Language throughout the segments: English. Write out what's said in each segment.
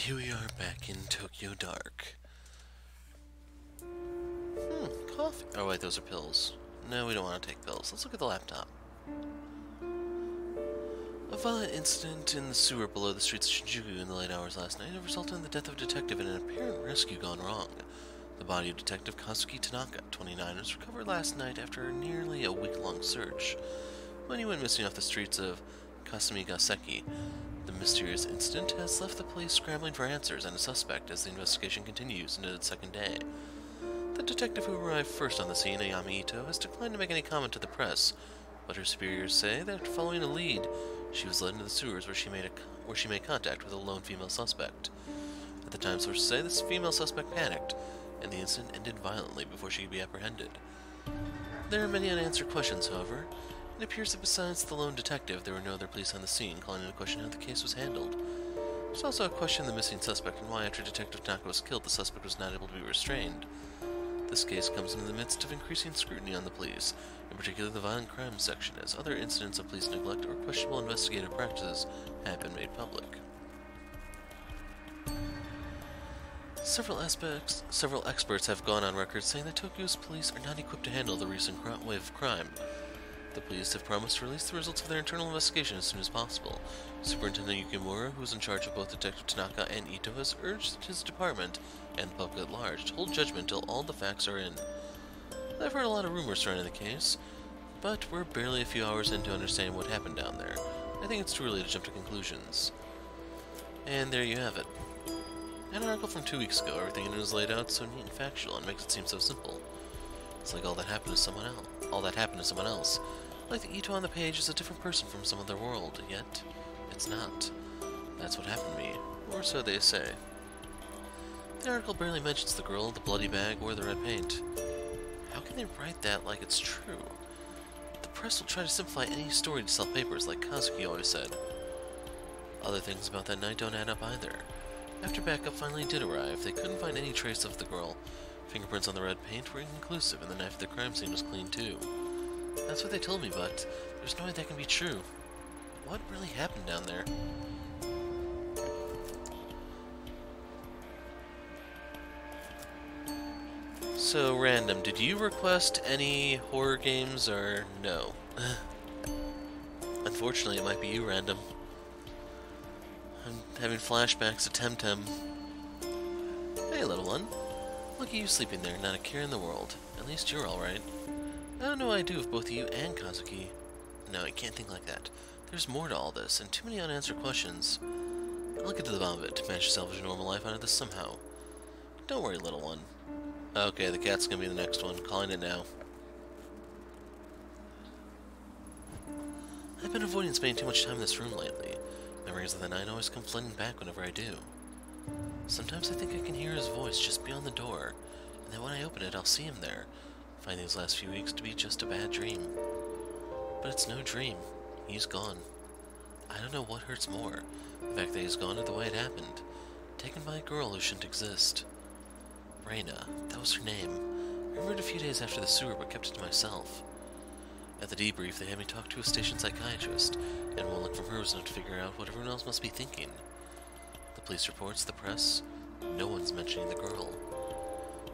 Here we are back in Tokyo Dark. Coffee. Oh wait, those are pills. No, we don't want to take pills. Let's look at the laptop. A violent incident in the sewer below the streets of Shinjuku in the late hours last night resulted in the death of a detective and an apparent rescue gone wrong. The body of Detective Kazuki Tanaka, 29, was recovered last night after nearly a week-long search. When he went missing off the streets of Kasumigaseki, the mysterious incident has left the police scrambling for answers and a suspect as the investigation continues into its second day. The detective who arrived first on the scene, Ayami Ito, has declined to make any comment to the press, but her superiors say that following a lead, she was led into the sewers where she made contact with a lone female suspect. At the time, sources say this female suspect panicked, and the incident ended violently before she could be apprehended. There are many unanswered questions, however. It appears that besides the lone detective, there were no other police on the scene, calling into question how the case was handled. There's also a question of the missing suspect and why, after Detective Tanaka was killed, the suspect was not able to be restrained. This case comes into the midst of increasing scrutiny on the police, in particular the violent crimes section, as other incidents of police neglect or questionable investigative practices have been made public. Several experts have gone on record saying that Tokyo's police are not equipped to handle the recent wave of crime. The police have promised to release the results of their internal investigation as soon as possible. Superintendent Yukimura, who is in charge of both Detective Tanaka and Ito, has urged his department and the public at large to hold judgment until all the facts are in. I've heard a lot of rumors surrounding the case, but we're barely a few hours into understanding what happened down there. I think it's too early to jump to conclusions. And there you have it. An article from 2 weeks ago, everything in it is laid out so neat and factual and makes it seem so simple. It's like all that happened to someone else. Like the Ito on the page is a different person from some other world, yet it's not. That's what happened to me, or so they say. The article barely mentions the girl, the bloody bag, or the red paint. How can they write that like it's true? The press will try to simplify any story to sell papers, like Kazuki always said. Other things about that night don't add up either. After backup finally did arrive, they couldn't find any trace of the girl. Fingerprints on the red paint were inconclusive, and the knife at the crime scene was clean too. That's what they told me, but there's no way that can be true. What really happened down there? So, random, did you request any horror games, or no? Unfortunately, it might be you, random. I'm having flashbacks to Temtem. Hey, little one. Look at you sleeping there, not a care in the world. At least you're alright. I don't know what I do with both you and Kazuki. No, I can't think like that. There's more to all this, and too many unanswered questions. I'll get to the bottom of it to manage to salvage a normal life out of this somehow. Don't worry, little one. Okay, the cat's gonna be the next one. Calling it now. I've been avoiding spending too much time in this room lately. Memories of the night always come flooding back whenever I do. Sometimes I think I can hear his voice just beyond the door, and then when I open it, I'll see him there, finding these last few weeks to be just a bad dream. But it's no dream. He's gone. I don't know what hurts more, the fact that he's gone or the way it happened. Taken by a girl who shouldn't exist. Reina, that was her name. I remembered a few days after the sewer, but kept it to myself. At the debrief, they had me talk to a station psychiatrist, and one look from her was enough to figure out what everyone else must be thinking. The police reports, the press, no one's mentioning the girl.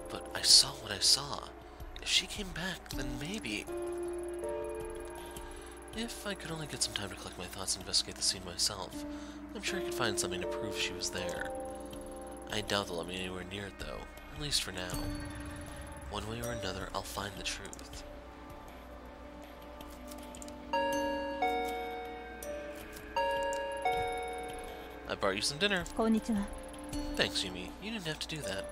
But I saw what I saw. If she came back, then maybe... If I could only get some time to collect my thoughts and investigate the scene myself, I'm sure I could find something to prove she was there. I doubt they'll let me anywhere near it, though, at least for now. One way or another, I'll find the truth. I brought you some dinner. Konnichiwa. Thanks, Yumi. You didn't have to do that.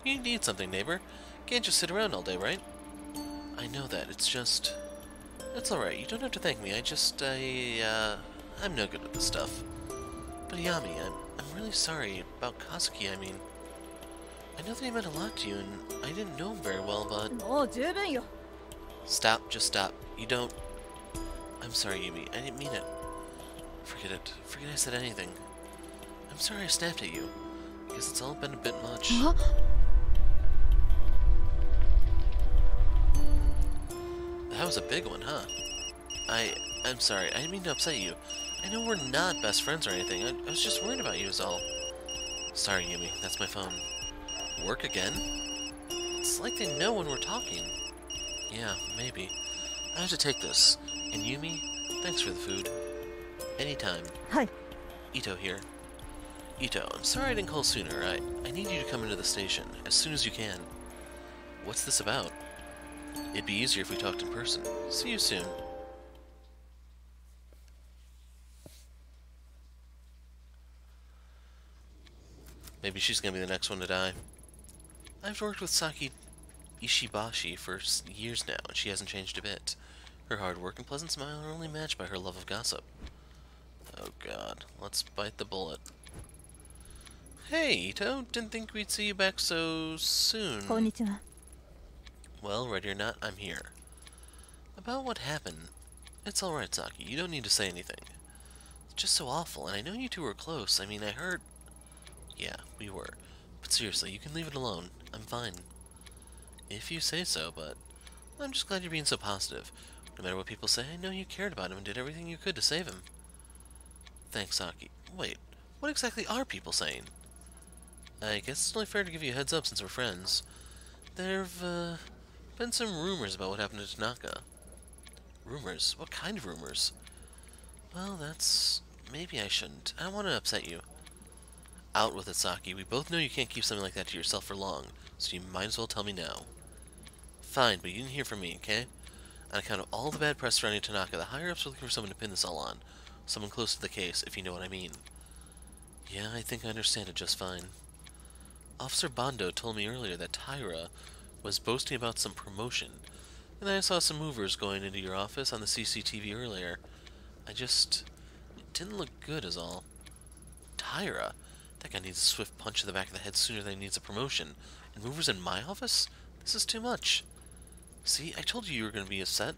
You need something, neighbor. Can't just sit around all day, right? I know that. It's just... It's alright. You don't have to thank me. I'm no good with this stuff. But Yami, I'm really sorry about Kazuki, I mean. I know that he meant a lot to you, and I didn't know him very well, but... Stop. Just stop. You don't... I'm sorry, Yumi. I didn't mean it. Forget it. Forget I said anything. I'm sorry I snapped at you. I guess it's all been a bit much. Huh? That was a big one, huh? I'm sorry. I didn't mean to upset you. I know we're not best friends or anything. I was just worried about you is all. Sorry, Yumi, that's my phone. Work again? It's like they know when we're talking. Yeah, maybe. I have to take this. And Yumi, thanks for the food. Anytime. Hi. Ito here. Ito, I'm sorry I didn't call sooner. I need you to come into the station, as soon as you can. What's this about? It'd be easier if we talked in person. See you soon. Maybe she's gonna be the next one to die. I've worked with Saki Ishibashi for years now, and she hasn't changed a bit. Her hard work and pleasant smile are only matched by her love of gossip. Oh god, let's bite the bullet. Hey, Ito, didn't think we'd see you back so soon. Konnichiwa. Well, ready or not, I'm here. About what happened, it's alright, Saki, you don't need to say anything. It's just so awful, and I know you two were close. I mean, I heard... Yeah, we were. But seriously, you can leave it alone. I'm fine. If you say so, but I'm just glad you're being so positive. No matter what people say, I know you cared about him and did everything you could to save him. Thanks, Saki. Wait, what exactly are people saying? I guess it's only fair to give you a heads up since we're friends. There've, been some rumors about what happened to Tanaka. Rumors? What kind of rumors? Well, that's... maybe I shouldn't. I don't want to upset you. Out with it, Saki. We both know you can't keep something like that to yourself for long, so you might as well tell me now. Fine, but you didn't hear from me, okay? On account of all the bad press surrounding Tanaka, the higher-ups are looking for someone to pin this all on. Someone close to the case, if you know what I mean. Yeah, I think I understand it just fine. Officer Bando told me earlier that Tyra was boasting about some promotion, and I saw some movers going into your office on the CCTV earlier. It didn't look good is all. Tyra? That guy needs a swift punch to the back of the head sooner than he needs a promotion. And movers in my office? This is too much. See, I told you were going to be upset.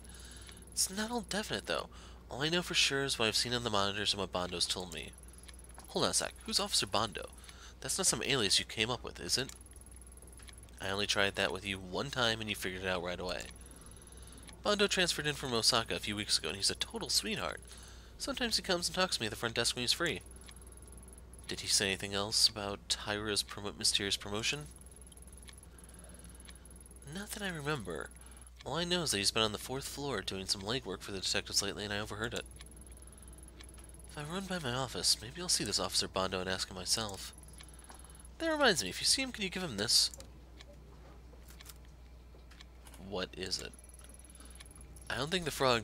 It's not all definite, though. All I know for sure is what I've seen on the monitors and what Bondo's told me. Hold on a sec. Who's Officer Bando? That's not some alias you came up with, is it? I only tried that with you one time and you figured it out right away. Bando transferred in from Osaka a few weeks ago and he's a total sweetheart. Sometimes he comes and talks to me at the front desk when he's free. Did he say anything else about Tyra's mysterious promotion? Not that I remember. All I know is that he's been on the 4th floor doing some legwork for the detectives lately and I overheard it. If I run by my office, maybe I'll see this Officer Bando and ask him myself. That reminds me, if you see him, can you give him this? What is it? I don't think the frog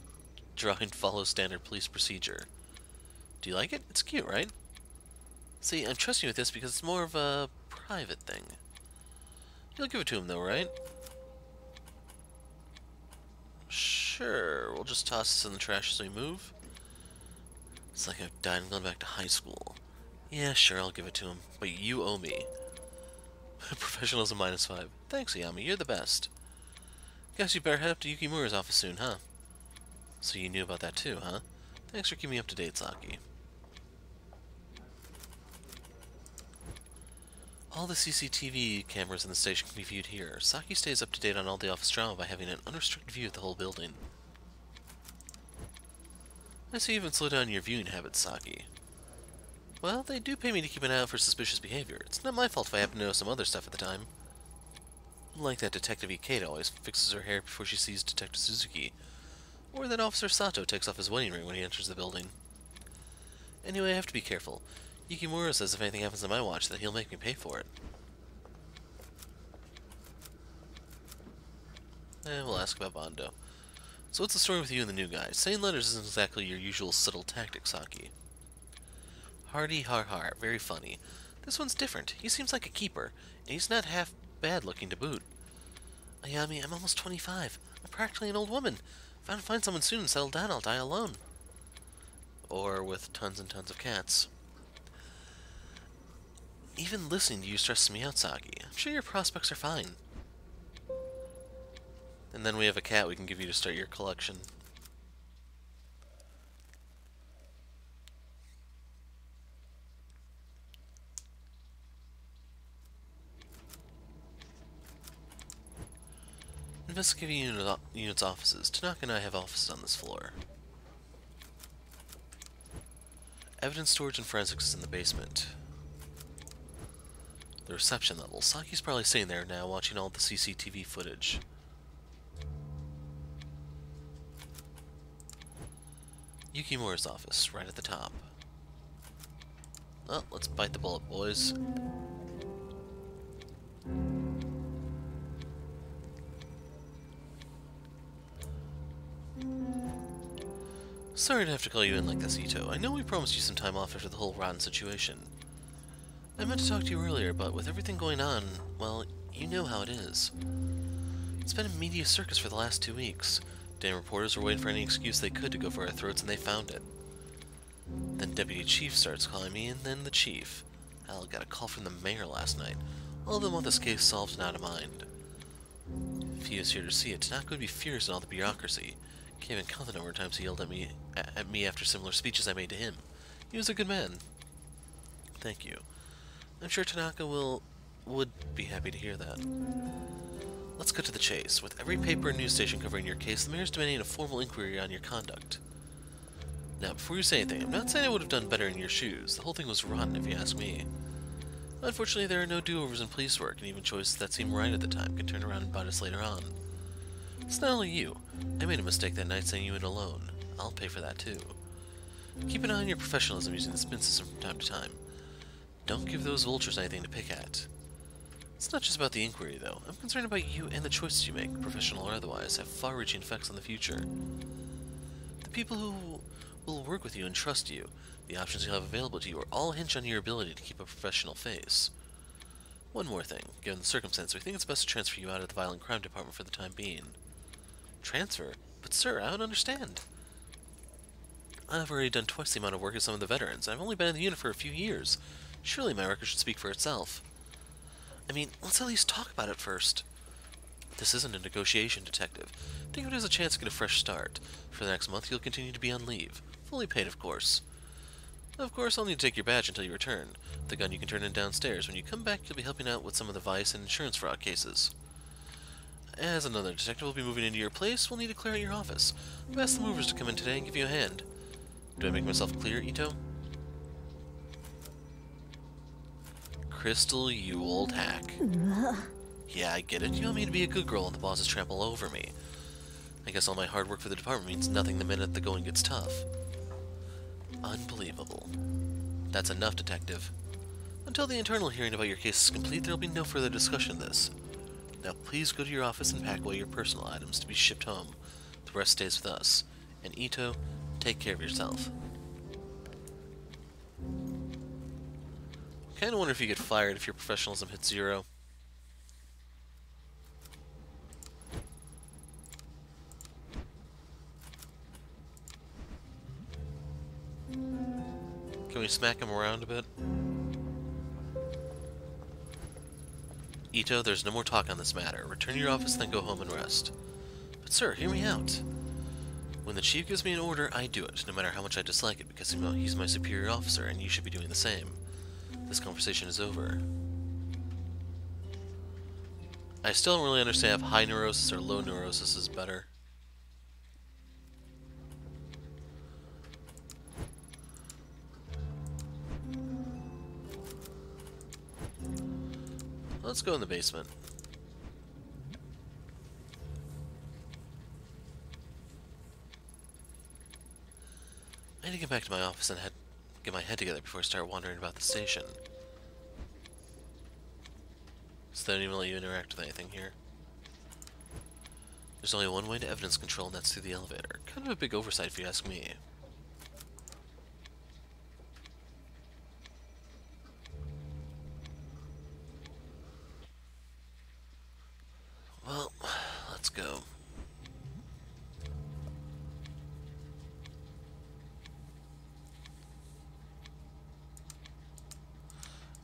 drawing follows standard police procedure. Do you like it? It's cute, right? See, I'm trusting you with this because it's more of a private thing. You'll give it to him, though, right? Sure, we'll just toss this in the trash as we move. It's like I've died and gone back to high school. Yeah, sure, I'll give it to him. But you owe me. Professionalism -5. Thanks, Ayami, you're the best. Guess you better head up to Yukimura's office soon, huh? So you knew about that too, huh? Thanks for keeping me up to date, Saki. All the CCTV cameras in the station can be viewed here. Saki stays up to date on all the office drama by having an unrestricted view of the whole building. I see you even slow down your viewing habits, Saki. Well, they do pay me to keep an eye out for suspicious behavior. It's not my fault if I happen to know some other stuff at the time. Like that Detective Ikeda always fixes her hair before she sees Detective Suzuki. Or that Officer Sato takes off his wedding ring when he enters the building. Anyway, I have to be careful. Yukimura says if anything happens to my watch that he'll make me pay for it. We'll ask about Bando. So what's the story with you and the new guy? Saying letters isn't exactly your usual subtle tactic, Saki. Hardy har har, very funny. This one's different. He seems like a keeper, and he's not half bad looking to boot. Ayami, I'm almost 25. I'm practically an old woman. If I don't find someone soon and settle down, I'll die alone. Or with tons and tons of cats. Even listening to you stresses me out, Saki. I'm sure your prospects are fine. And then we have a cat we can give you to start your collection. Investigating unit's offices. Tanaka and I have offices on this floor. Evidence storage and forensics is in the basement. The reception level. Saki's probably sitting there now watching all the CCTV footage. Yukimura's office, right at the top. Well, let's bite the bullet, boys. Sorry to have to call you in like this, Ito. I know we promised you some time off after the whole rotten situation. I meant to talk to you earlier, but with everything going on, well, you know how it is. It's been a media circus for the last 2 weeks. Damn reporters were waiting for any excuse they could to go for our throats, and they found it. Then Deputy Chief starts calling me, and then the Chief. Hell, got a call from the Mayor last night. All of them want this case solved and out of mind. If he was here to see it, Tanaka would be furious at all the bureaucracy. Can't even count the number of times he yelled at me after similar speeches I made to him. He was a good man. Thank you. I'm sure Tanaka would be happy to hear that. Let's cut to the chase. With every paper and news station covering your case, the mayor's demanding a formal inquiry on your conduct. Now, before you say anything, I'm not saying I would have done better in your shoes. The whole thing was rotten, if you ask me. Unfortunately, there are no do-overs in police work, and even choices that seem right at the time can turn around and bite us later on. It's not only you. I made a mistake that night sending you in alone. I'll pay for that, too. Keep an eye on your professionalism using the spin system from time to time. Don't give those vultures anything to pick at. It's not just about the inquiry, though. I'm concerned about you and the choices you make, professional or otherwise, have far-reaching effects on the future. The people who will work with you and trust you, the options you'll have available to you, are all hinged on your ability to keep a professional face. One more thing. Given the circumstance, we think it's best to transfer you out of the Violent Crime Department for the time being. Transfer? But sir, I don't understand. I've already done twice the amount of work as some of the veterans, and I've only been in the unit for a few years. Surely my record should speak for itself. I mean, let's at least talk about it first. This isn't a negotiation, Detective. Think of it as a chance to get a fresh start. For the next month, you'll continue to be on leave. Fully paid, of course. Of course, I'll need to take your badge until you return. The gun you can turn in downstairs. When you come back, you'll be helping out with some of the vice and insurance fraud cases. As another detective will be moving into your place, we'll need to clear out your office. I've asked the movers to come in today and give you a hand. Do I make myself clear, Ito? Crystal, you old hack. Yeah, I get it. You want me to be a good girl and the bosses trample over me. I guess all my hard work for the department means nothing the minute the going gets tough. Unbelievable. That's enough, Detective. Until the internal hearing about your case is complete, there will be no further discussion of this. Now please go to your office and pack away your personal items to be shipped home. The rest stays with us. And Ito, take care of yourself. Kinda wonder if you get fired if your professionalism hits 0. Can we smack him around a bit? Ito, there's no more talk on this matter. Return to your office, then go home and rest. But sir, hear me out. When the chief gives me an order, I do it, no matter how much I dislike it, because he's my superior officer, and you should be doing the same. This conversation is over. I still don't really understand if high neurosis or low neurosis is better. Let's go in the basement. I need to get back to my office and get my head together before I start wandering about the station. So they don't even let you interact with anything here. There's only one way to evidence control, and that's through the elevator. Kind of a big oversight if you ask me. Well, let's go.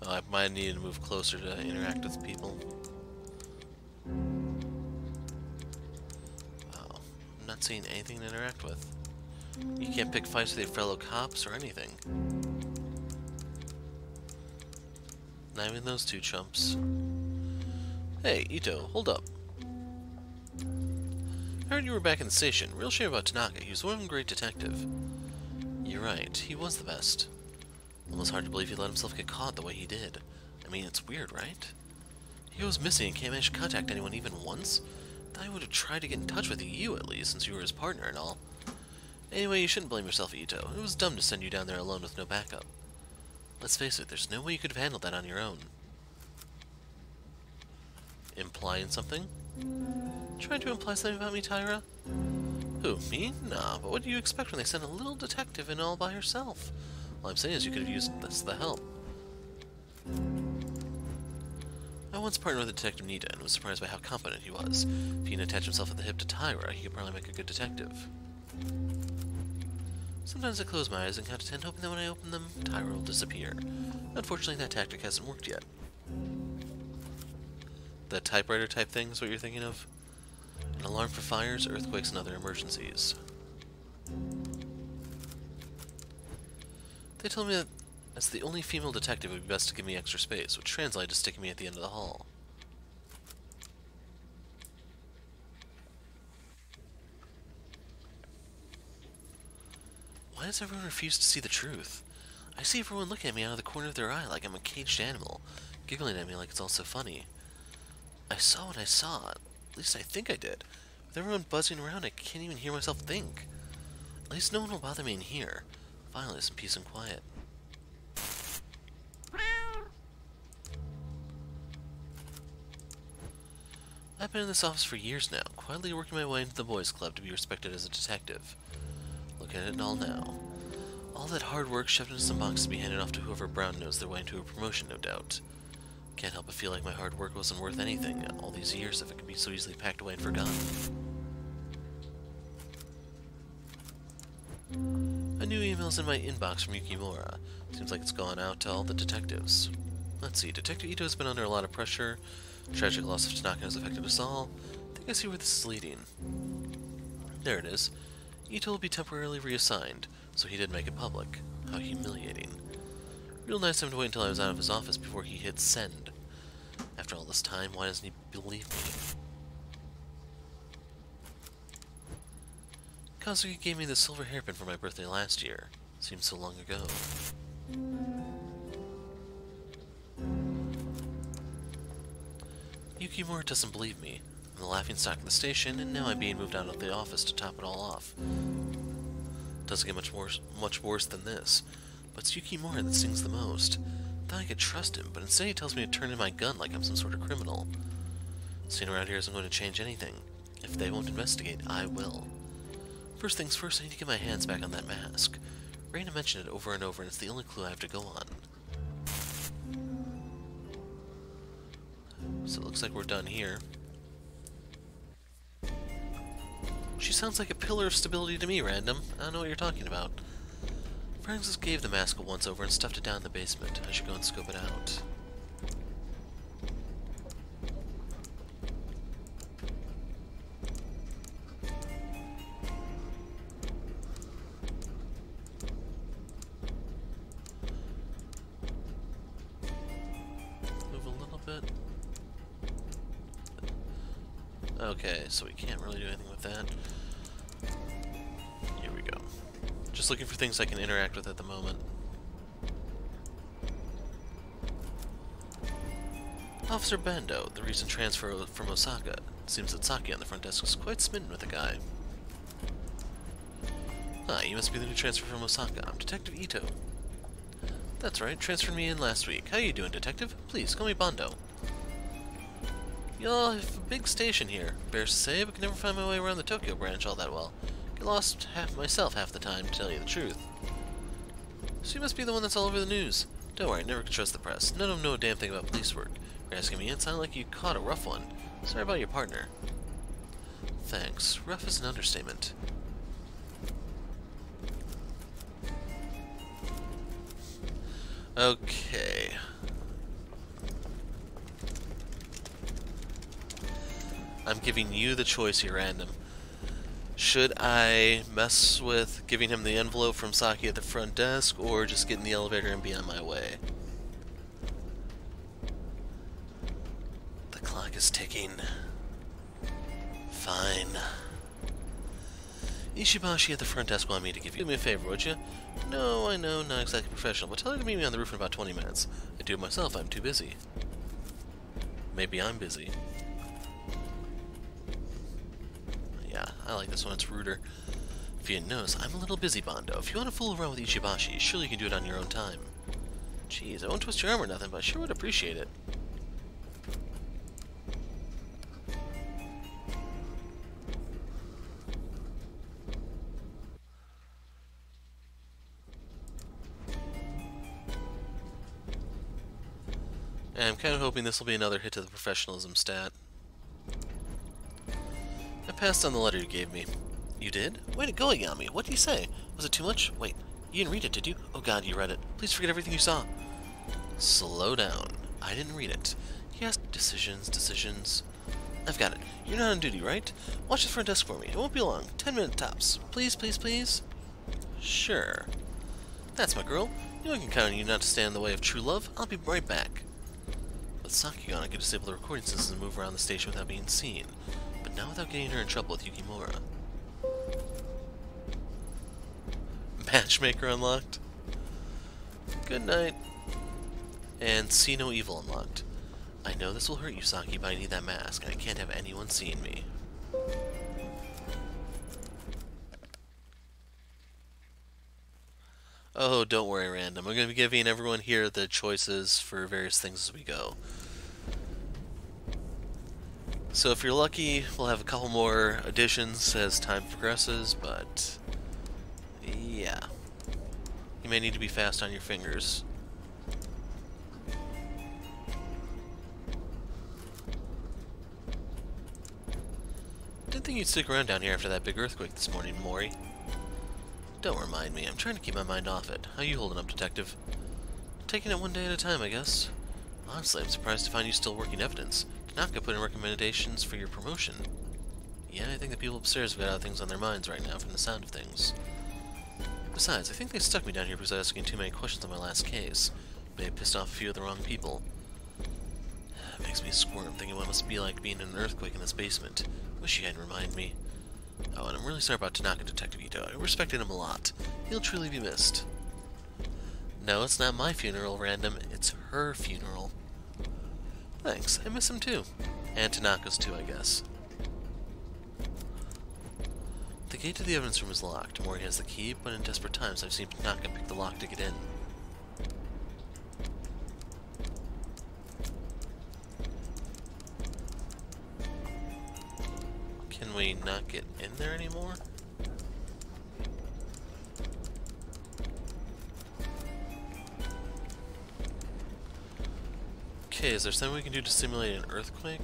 Oh, I might need to move closer to interact with people. Wow, I'm not seeing anything to interact with. You can't pick fights with your fellow cops or anything. Not even those two chumps. Hey, Ito, hold up. I heard you were back in the station. Real shame about Tanaka. He was one great detective. You're right. He was the best. Almost hard to believe he let himself get caught the way he did. I mean, it's weird, right? He goes missing and can't manage to contact anyone even once? Thought he would have tried to get in touch with you, at least, since you were his partner and all. Anyway, you shouldn't blame yourself, Ito. It was dumb to send you down there alone with no backup. Let's face it, there's no way you could have handled that on your own. Implying something? Trying to imply something about me, Tyra? Who, me? Nah, but what do you expect when they send a little detective in all by herself? All I'm saying is you could have used this the help. I once partnered with Detective Nita and was surprised by how competent he was. If he didn't attach himself at the hip to Tyra, he could probably make a good detective. Sometimes I close my eyes and count to 10, hoping that when I open them, Tyra will disappear. Unfortunately, that tactic hasn't worked yet. The typewriter type thing is what you're thinking of? An alarm for fires, earthquakes, and other emergencies. They told me that as the only female detective, it would be best to give me extra space, which translated to sticking me at the end of the hall. Why does everyone refuse to see the truth? I see everyone looking at me out of the corner of their eye like I'm a caged animal, giggling at me like it's all so funny. I saw what I saw. At least I think I did. With everyone buzzing around, I can't even hear myself think. At least no one will bother me in here. Finally, some peace and quiet. I've been in this office for years now, quietly working my way into the boys' club to be respected as a detective. Look at it all now. All that hard work shoved into some box to be handed off to whoever Brown knows their way into a promotion, no doubt. Can't help but feel like my hard work wasn't worth anything all these years if it could be so easily packed away and forgotten. A new email's in my inbox from Yukimura. Seems like it's gone out to all the detectives. Let's see, Detective Ito's been under a lot of pressure. Tragic loss of Tanaka has affected us all. I think I see where this is leading. There it is. Ito will be temporarily reassigned, so he did make it public. How humiliating. Real nice of him to wait until I was out of his office before he hit send. After all this time, why doesn't he believe me? Kazuki gave me the silver hairpin for my birthday last year. Seems so long ago. Yukimura doesn't believe me. I'm the laughingstock of the station, and now I'm being moved out of the office to top it all off. Doesn't get much worse than this. But it's Yukimura that stings the most. Thought I could trust him, but instead he tells me to turn in my gun like I'm some sort of criminal. Staying around here isn't going to change anything. If they won't investigate, I will. First things first, I need to get my hands back on that mask. Reina mentioned it over and over, and it's the only clue I have to go on. So it looks like we're done here. She sounds like a pillar of stability to me, Random. I don't know what you're talking about. Francis gave the mask a once-over and stuffed it down in the basement. I should go and scope it out. Move a little bit. Okay, so we can't really do anything with that. Here we go. Just looking for things I can interact with at the moment. Officer Bando, the recent transfer from Osaka. It seems that Saki on the front desk is quite smitten with the guy. Hi, you must be the new transfer from Osaka. I'm Detective Ito. That's right, transferred me in last week. How you doing, Detective? Please, call me Bando. Y'all have a big station here. Bears to say, but can never find my way around the Tokyo branch all that well. Get lost myself half the time, to tell you the truth. So you must be the one that's all over the news. Don't worry, never can trust the press. None of them know a damn thing about police work. You're asking me, it sounded like you caught a rough one. Sorry about your partner. Thanks. Rough is an understatement. Okay. I'm giving you the choice here, Random. Should I mess with giving him the envelope from Saki at the front desk, or just get in the elevator and be on my way? The clock is ticking. Fine. Ishibashi at the front desk wanted me to give you. Do me a favor, would you? No, I know, not exactly professional, but tell her to meet me on the roof in about 20 minutes. I I do it myself, I'm too busy. Maybe I'm busy. Yeah, I like this one, it's ruder. If you didn't notice, I'm a little busy, Bondo. If you want to fool around with Ichibashi, surely you can do it on your own time. Jeez, I won't twist your arm or nothing, but I sure would appreciate it. And I'm kind of hoping this will be another hit to the professionalism stat. I passed on the letter you gave me. You did? Way to go, Yami. What did you say? Was it too much? Wait, you didn't read it, did you? Oh god, you read it. Please forget everything you saw. Slow down. I didn't read it. Yes, decisions. I've got it. You're not on duty, right? Watch the front desk for me. It won't be long. 10 minutes tops. Please, please, please? Sure. That's my girl. You know I can count on you not to stand in the way of true love. I'll be right back. With Saki on, I could disable the recording system and move around the station without being seen. But not without getting her in trouble with Yukimura. Matchmaker unlocked. Good night. And see no evil unlocked. I know this will hurt you, Saki, but I need that mask, and I can't have anyone seeing me. Oh, don't worry, Random. I'm going to be giving everyone here the choices for various things as we go. So if you're lucky, we'll have a couple more additions as time progresses, but yeah. You may need to be fast on your fingers. Didn't think you'd stick around down here after that big earthquake this morning, Mori. Don't remind me. I'm trying to keep my mind off it. How you holding up, Detective? Taking it one day at a time, I guess. Honestly, I'm surprised to find you still working evidence. Tanaka put in recommendations for your promotion. Yeah, I think the people upstairs have got other things on their minds right now from the sound of things. Besides, I think they stuck me down here because I was asking too many questions on my last case. May have pissed off a few of the wrong people. It makes me squirm thinking what it must be like being in an earthquake in this basement. Wish you hadn't reminded me. Oh, and I'm really sorry about Tanaka, Detective Ito. I respected him a lot. He'll truly be missed. No, it's not my funeral, Random. It's her funeral. Thanks. I miss him too. And Tanaka's too, I guess. The gate to the evidence room is locked. Mori has the key, but in desperate times I've seen Tanaka pick the lock to get in. Can we not get in there anymore? Okay, is there something we can do to simulate an earthquake?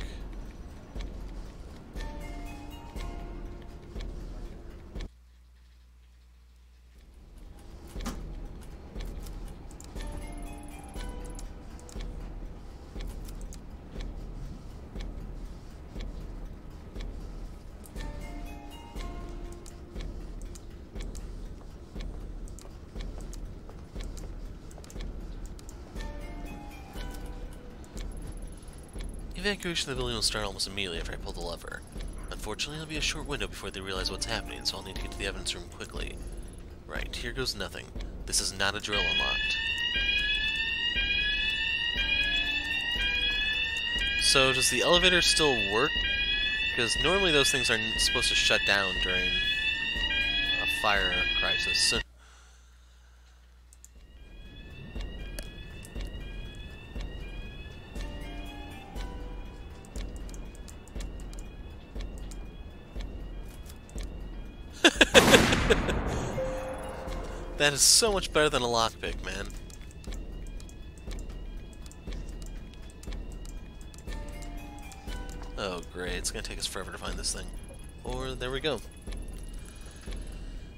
Evacuation of the building will start almost immediately after I pull the lever. Unfortunately, there'll be a short window before they realize what's happening, so I'll need to get to the evidence room quickly. Right, here goes nothing. This is not a drill unlocked. So, does the elevator still work? Because normally those things are supposed to shut down during a fire crisis. That is so much better than a lockpick, man. Oh, great. It's gonna take us forever to find this thing. Or, there we go.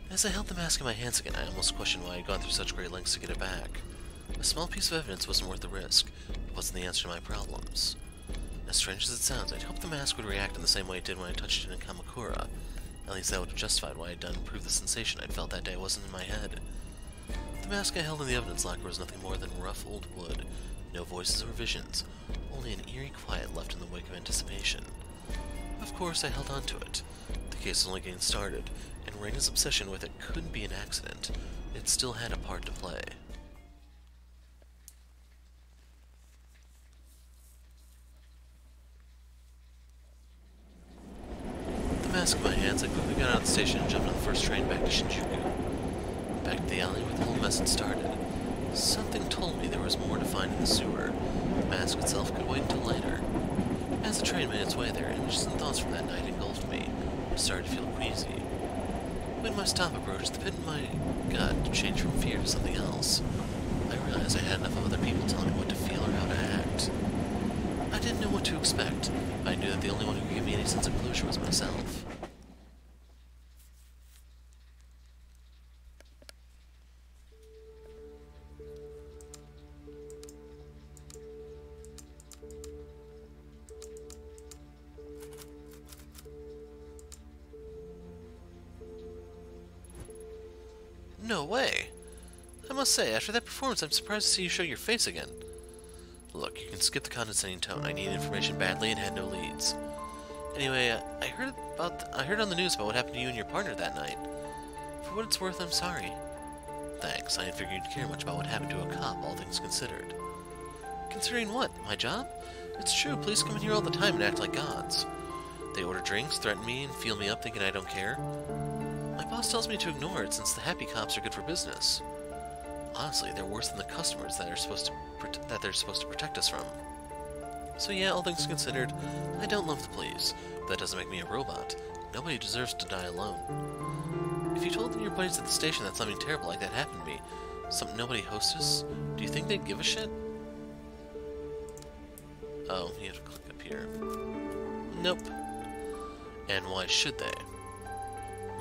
As I held the mask in my hands again, I almost questioned why I had gone through such great lengths to get it back. A small piece of evidence wasn't worth the risk. It wasn't the answer to my problems. As strange as it sounds, I'd hoped the mask would react in the same way it did when I touched it in Kamakura. At least that would have justified what I had done and proved the sensation I'd felt that day wasn't in my head. The mask I held in the evidence locker was nothing more than rough old wood. No voices or visions. Only an eerie quiet left in the wake of anticipation. Of course, I held on to it. The case was only getting started, and Reina's obsession with it couldn't be an accident. It still had a part to play. mask in my hands, I quickly got out of the station and jumped on the first train back to Shinjuku. Back to the alley where the whole mess had started. Something told me there was more to find in the sewer. The mask itself could wait until later. As the train made its way there, images and thoughts from that night engulfed me. I started to feel queasy. When my stop approached, the pit in my gut changed from fear to something else. I realized I had enough of other people telling me what to feel or how to act. I didn't know what to expect, but I knew that the only one who could give me any sense of closure was myself. No way! I must say, after that performance, I'm surprised to see you show your face again. Look, you can skip the condescending tone. I need information badly and had no leads. Anyway, I heard on the news about what happened to you and your partner that night. For what it's worth, I'm sorry. Thanks. I didn't figure you'd care much about what happened to a cop, all things considered. Considering what? My job? It's true, police come in here all the time and act like gods. They order drinks, threaten me, and feel me up thinking I don't care. My boss tells me to ignore it since the happy cops are good for business. Honestly, they're worse than the customers that they're supposed to protect us from. So yeah, all things considered, I don't love the police, but that doesn't make me a robot. Nobody deserves to die alone. If you told your buddies at the station that something terrible like that happened to me, some nobody hostess, do you think they'd give a shit? Oh, you have to click up here. Nope. And why should they?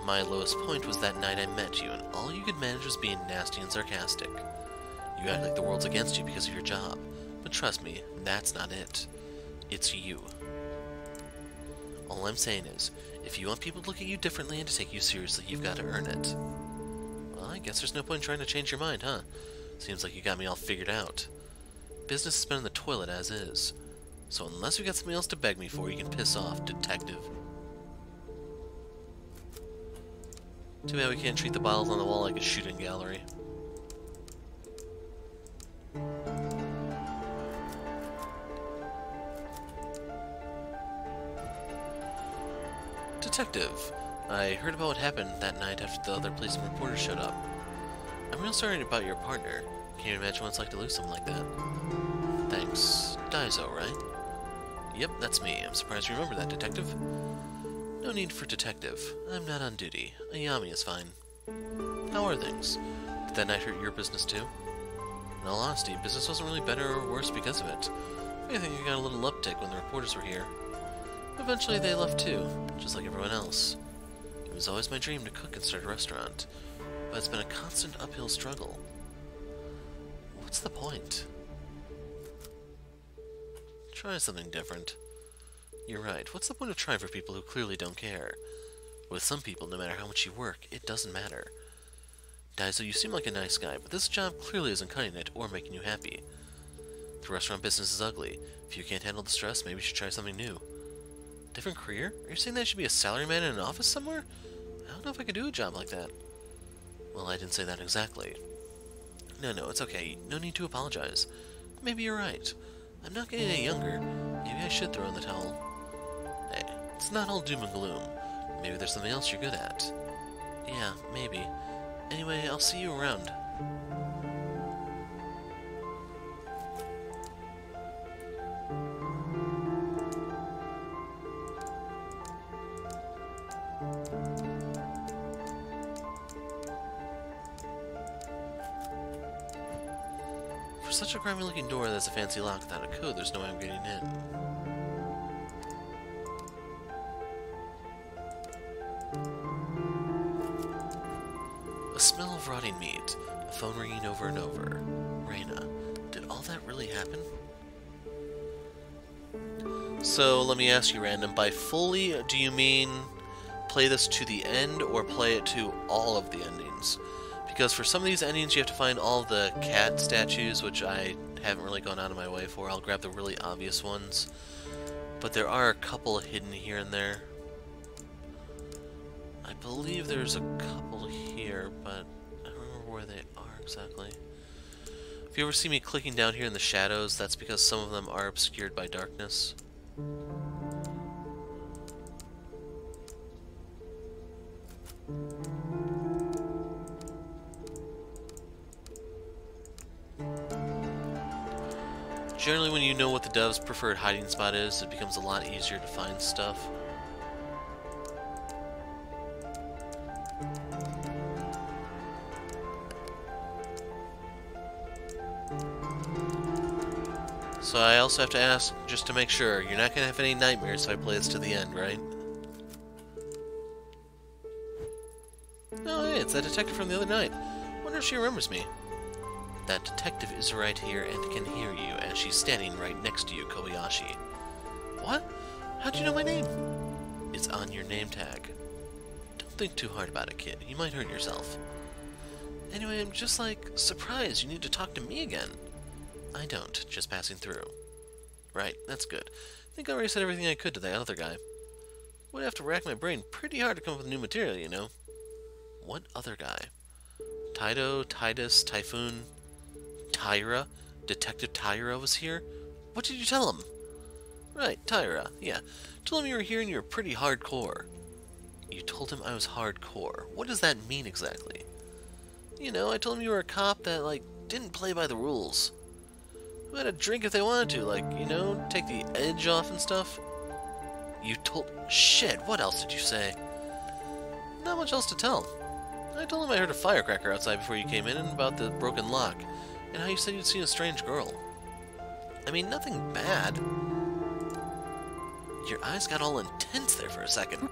My lowest point was that night I met you, and all you could manage was being nasty and sarcastic. You act like the world's against you because of your job, but trust me, that's not it. It's you. All I'm saying is, if you want people to look at you differently and to take you seriously, you've got to earn it. Well, I guess there's no point in trying to change your mind, huh? Seems like you got me all figured out. Business has been in the toilet as is. So unless you got something else to beg me for, you can piss off, detective. Too bad we can't treat the bottles on the wall like a shooting gallery. Detective, I heard about what happened that night after the other police and reporters showed up. I'm real sorry about your partner. Can't you imagine what it's like to lose someone like that? Thanks. Daiso, right? Yep, that's me. I'm surprised you remember that, Detective. No need for detective. I'm not on duty. Ayami is fine. How are things? Did that night hurt your business too? In all honesty, business wasn't really better or worse because of it. I think I got a little uptick when the reporters were here. Eventually they left too, just like everyone else. It was always my dream to cook and start a restaurant, but it's been a constant uphill struggle. What's the point? Try something different. You're right. What's the point of trying for people who clearly don't care? With some people, no matter how much you work, it doesn't matter. Daiso, you seem like a nice guy, but this job clearly isn't cutting it or making you happy. The restaurant business is ugly. If you can't handle the stress, maybe you should try something new. Different career? Are you saying that I should be a salaryman in an office somewhere? I don't know if I could do a job like that. Well, I didn't say that exactly. No, it's okay. No need to apologize. Maybe you're right. I'm not getting any younger. Maybe I should throw in the towel. Hey, it's not all doom and gloom. Maybe there's something else you're good at. Yeah, maybe. Anyway, I'll see you around. For such a grimy-looking door that's a fancy lock without a code, there's no way I'm getting in. A smell of rotting meat, a phone ringing over and over. Reina, did all that really happen? So, let me ask you, Random, by fully, do you mean play this to the end, or play it to all of the endings? Because for some of these endings, you have to find all the cat statues, which I haven't really gone out of my way for. I'll grab the really obvious ones. But there are a couple hidden here and there. I believe there's a couple here, but I don't remember where they are exactly. If you ever see me clicking down here in the shadows, that's because some of them are obscured by darkness. Generally, when you know what the dove's preferred hiding spot is, it becomes a lot easier to find stuff. So I also have to ask, just to make sure, you're not going to have any nightmares if I play this to the end, right? Oh, hey, it's that detective from the other night. Wonder if she remembers me. That detective is right here and can hear you, and she's standing right next to you, Kobayashi. What? How'd you know my name? It's on your name tag. Don't think too hard about it, kid. You might hurt yourself. Anyway, I'm just, surprised you need to talk to me again. I don't, just passing through. Right, that's good. I think I already said everything I could to that other guy. Would have to rack my brain pretty hard to come up with new material, you know. What other guy? Taito, Titus, Typhoon, Tyra? Detective Tyra was here? What did you tell him? Right, Tyra, yeah. Told him you were here and you were pretty hardcore. You told him I was hardcore. What does that mean exactly? You know, I told him you were a cop that, didn't play by the rules. Who had a drink if they wanted to, take the edge off and stuff. You told... Shit, what else did you say? Not much else to tell. I told him I heard a firecracker outside before you came in and about the broken lock, and how you said you'd seen a strange girl. I mean, nothing bad. Your eyes got all intense there for a second.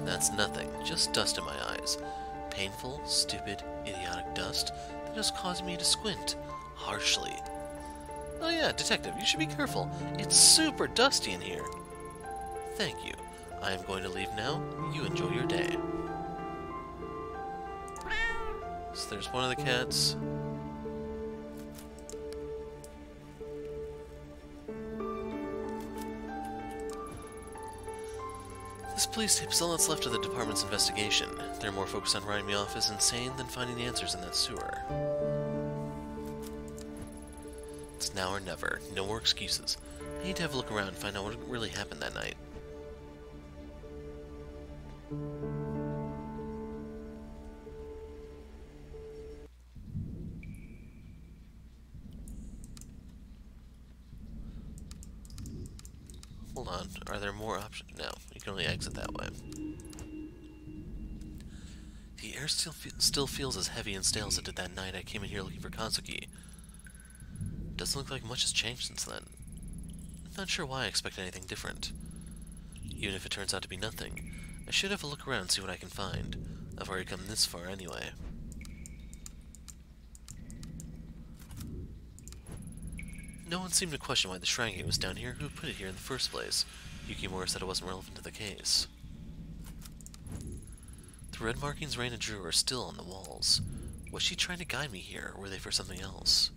That's nothing, just dust in my eyes. Painful, stupid, idiotic dust that just caused me to squint, harshly. Oh yeah, detective, you should be careful. It's super dusty in here. Thank you. I am going to leave now. You enjoy your day. So there's one of the cats. This police tape is all that's left of the department's investigation. They're more focused on writing me off as insane than finding the answers in that sewer. It's now or never. No more excuses. I need to have a look around and find out what really happened that night. Hold on. Are there more options? No. You can only exit that way. The air still feels as heavy and stale as it did that night I came in here looking for Kazuki. Doesn't look like much has changed since then. I'm not sure why I expected anything different. Even if it turns out to be nothing, I should have a look around and see what I can find. I've already come this far anyway. No one seemed to question why the shrine gate was down here. Who put it here in the first place? Yukimura said it wasn't relevant to the case. The red markings Reina drew are still on the walls. Was she trying to guide me here, or were they for something else?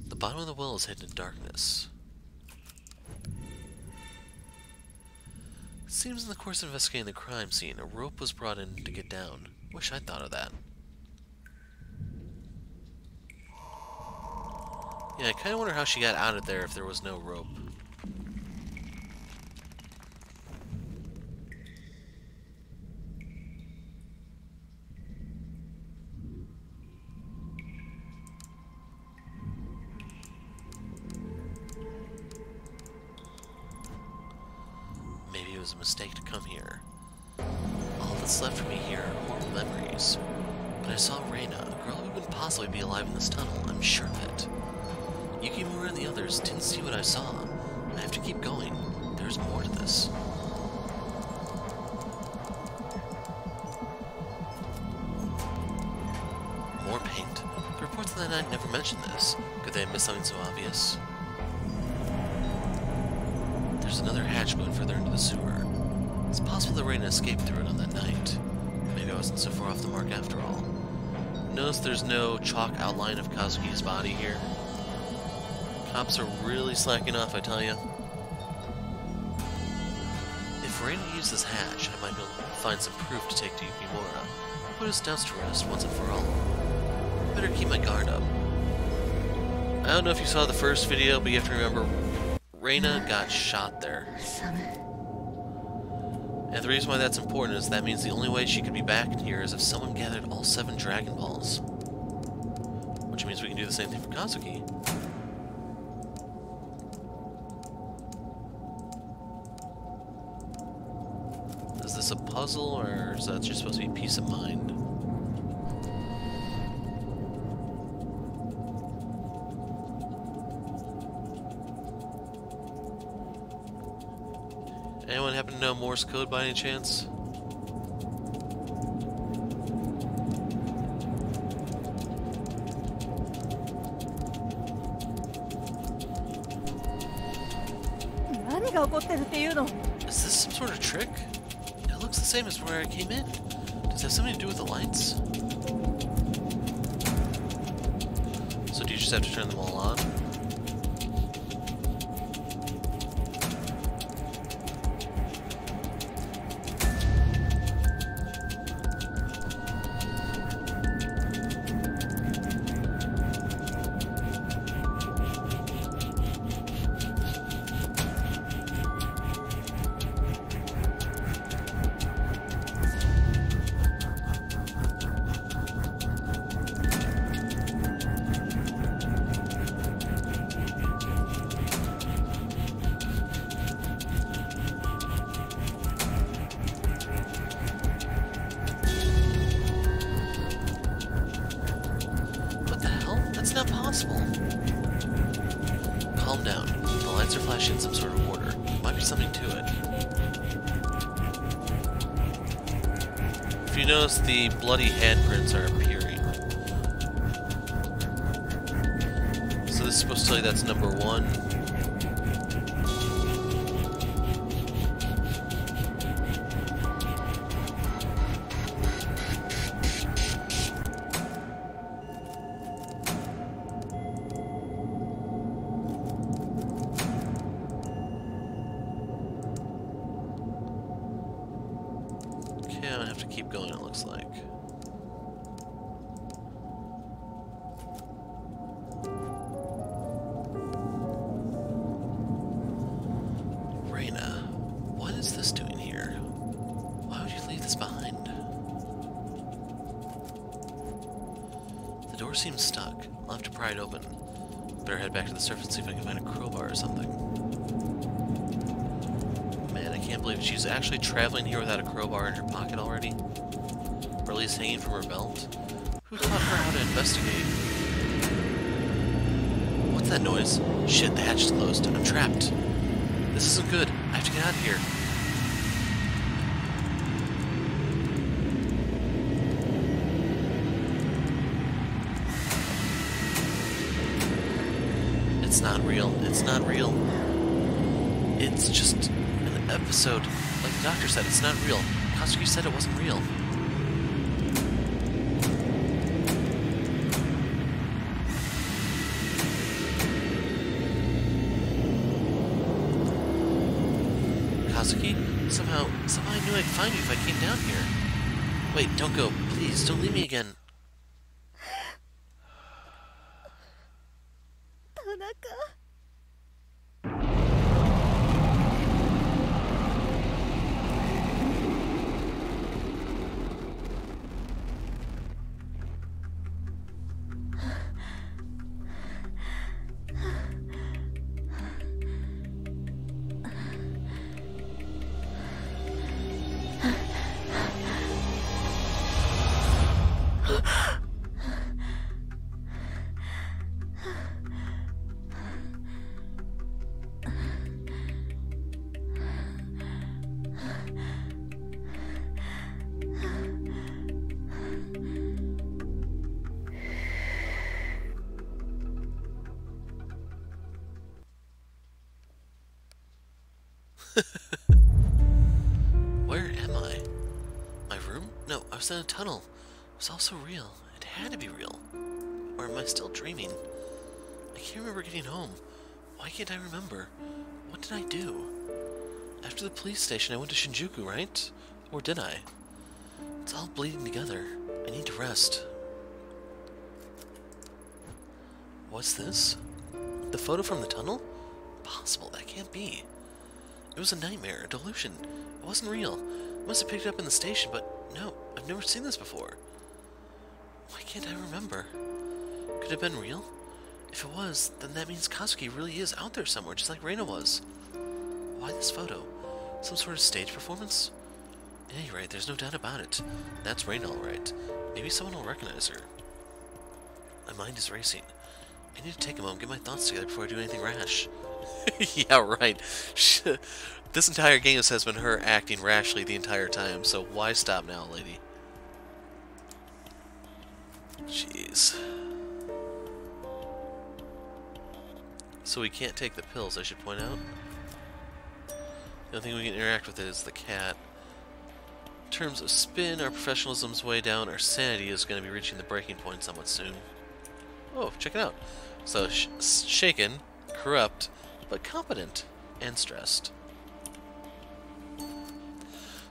The bottom of the well is hidden in darkness. It seems in the course of investigating the crime scene, a rope was brought in to get down. Wish I'd thought of that. Yeah, I kind of wonder how she got out of there if there was no rope. Maybe it was a mistake to come here. All that's left for me here are horrible memories. But I saw Reina, a girl who couldn't possibly be alive in this tunnel, I'm sure of it. Yukimura and the others didn't see what I saw. I have to keep going. There's more to this. More paint? The reports of that night never mentioned this. Could they have missed something so obvious? There's another hatch going further into the sewer. It's possible that Reina escaped through it on that night. Maybe I wasn't so far off the mark after all. Notice there's no chalk outline of Kazuki's body here. Cops are really slacking off, I tell you. If Reina used this hatch, I might be able to find some proof to take to Yukimura and put his doubts to rest once and for all. I better keep my guard up. I don't know if you saw the first video, but you have to remember, Reina got shot there. And the reason why that's important is that means the only way she could be back here is if someone gathered all 7 Dragon Balls. Which means we can do the same thing for Kazuki. Is this a puzzle, or is that just supposed to be peace of mind? Anyone happen to know Morse code by any chance? Is this some sort of trick? It looks the same as where I came in. Does it have something to do with the lights? So do you just have to turn them all on? Not possible. Calm down. The lights are flashing in some sort of order. Might be something to it. If you notice, the bloody handprints are appearing. So this is supposed to tell you that's number 1. Okay, I'm gonna have to keep going, it looks like. Reina, what is this doing here? Why would you leave this behind? The door seems stuck. I'll have to pry it open. Better head back to the surface and see if I can find a crowbar or something. Man, I can't believe she's actually traveling here without a crowbar in her pocket already. Or at least hanging from her belt. Who taught her how to investigate? What's that noise? Shit, the hatch is closed. I'm trapped. This isn't good. I have to get out of here. It's not real. It's not real. It's just an episode. Like the doctor said, it's not real. Kazuki said it wasn't real. Kazuki? Somehow I knew I'd find you if I came down here. Wait, don't go. Please, don't leave me again. Where am I? My room? No, I was in a tunnel. It was also real. It had to be real. Or am I still dreaming? I can't remember getting home. Why can't I remember? What did I do? After the police station, I went to Shinjuku, right? Or did I? It's all bleeding together. I need to rest. What's this? The photo from the tunnel? Impossible, that can't be. It was a nightmare, a delusion. It wasn't real. I must have picked it up in the station, but no, I've never seen this before. Why can't I remember? Could it have been real? If it was, then that means Kazuki really is out there somewhere, just like Reina was. Why this photo? Some sort of stage performance? At any rate, there's no doubt about it. That's Reina, all right. Maybe someone will recognize her. My mind is racing. I need to take a moment, get my thoughts together before I do anything rash. Yeah, right. This entire game has been her acting rashly the entire time, so why stop now, lady? Jeez. So we can't take the pills, I should point out. The only thing we can interact with is the cat. In terms of spin, our professionalism's way down. Our sanity is going to be reaching the breaking point somewhat soon. Oh, check it out. So, shaken, corrupt, but competent, and stressed.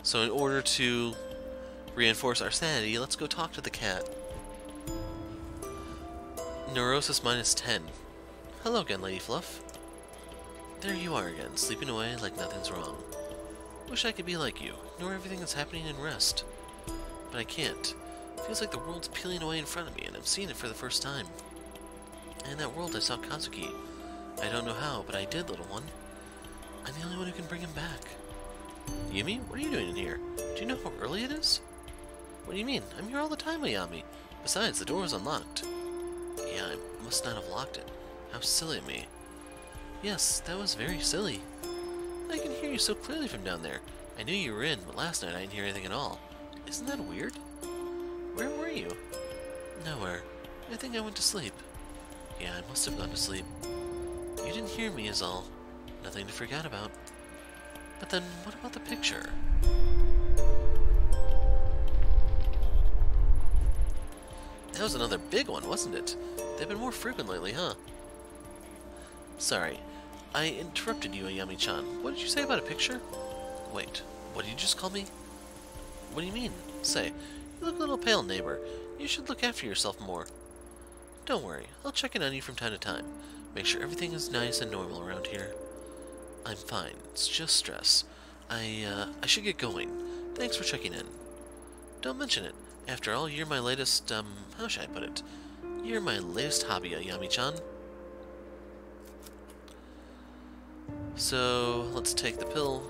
So in order to reinforce our sanity, let's go talk to the cat. Neurosis -10. Hello again, Lady Fluff. There you are again, sleeping away like nothing's wrong. Wish I could be like you, know everything that's happening and rest. But I can't. Feels like the world's peeling away in front of me, and I'm seeing it for the first time. And in that world I saw Kazuki. I don't know how, but I did, little one. I'm the only one who can bring him back. Yumi, what are you doing in here? Do you know how early it is? What do you mean? I'm here all the time, Ayami. Besides, the door is unlocked. Yeah, I must not have locked it. How silly of me. Yes, that was very silly. I can hear you so clearly from down there. I knew you were in, but last night I didn't hear anything at all. Isn't that weird? Where were you? Nowhere. I think I went to sleep. Yeah, I must have gone to sleep. You didn't hear me is all. Nothing to forget about. But then, what about the picture? That was another big one, wasn't it? They've been more frequent lately, huh? Sorry, I interrupted you, Ayami-chan. What did you say about a picture? Wait, what did you just call me? What do you mean? Say, you look a little pale, neighbor. You should look after yourself more. Don't worry, I'll check in on you from time to time. Make sure everything is nice and normal around here. I'm fine. It's just stress. I should get going. Thanks for checking in. Don't mention it. After all, you're my latest, how should I put it? You're my latest hobby, Ayami-chan. So, let's take the pill.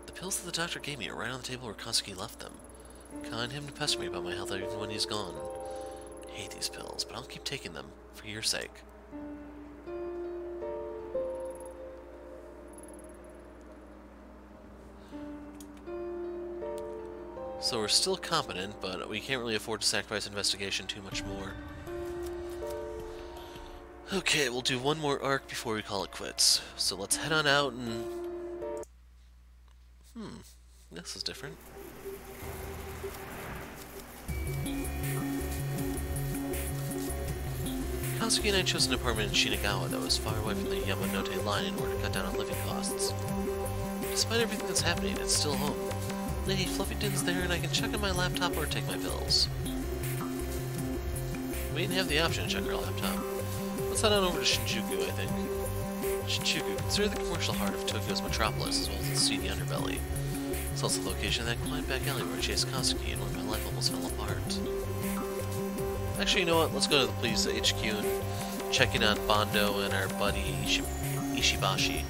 The pills that the doctor gave me are right on the table where Kazuki left them. Can't him to pester me about my health even when he's gone. I hate these pills, but I'll keep taking them, for your sake. So we're still competent, but we can't really afford to sacrifice investigation too much more. Okay, we'll do one more arc before we call it quits. So let's head on out and... this is different. Kazuki and I chose an apartment in Shinagawa that was far away from the Yamanote line in order to cut down on living costs. Despite everything that's happening, it's still home. Lady Fluffington's there and I can check on my laptop or take my pills. We didn't have the option to check our laptop. Let's head on over to Shinjuku, I think. Shinjuku, considered the commercial heart of Tokyo's metropolis as well as its seedy underbelly. It's also the location of that quiet back alley where I chased Kazuki and where my life almost fell apart. Actually, you know what? Let's go to the police HQ and check in on Bondo and our buddy Ishibashi.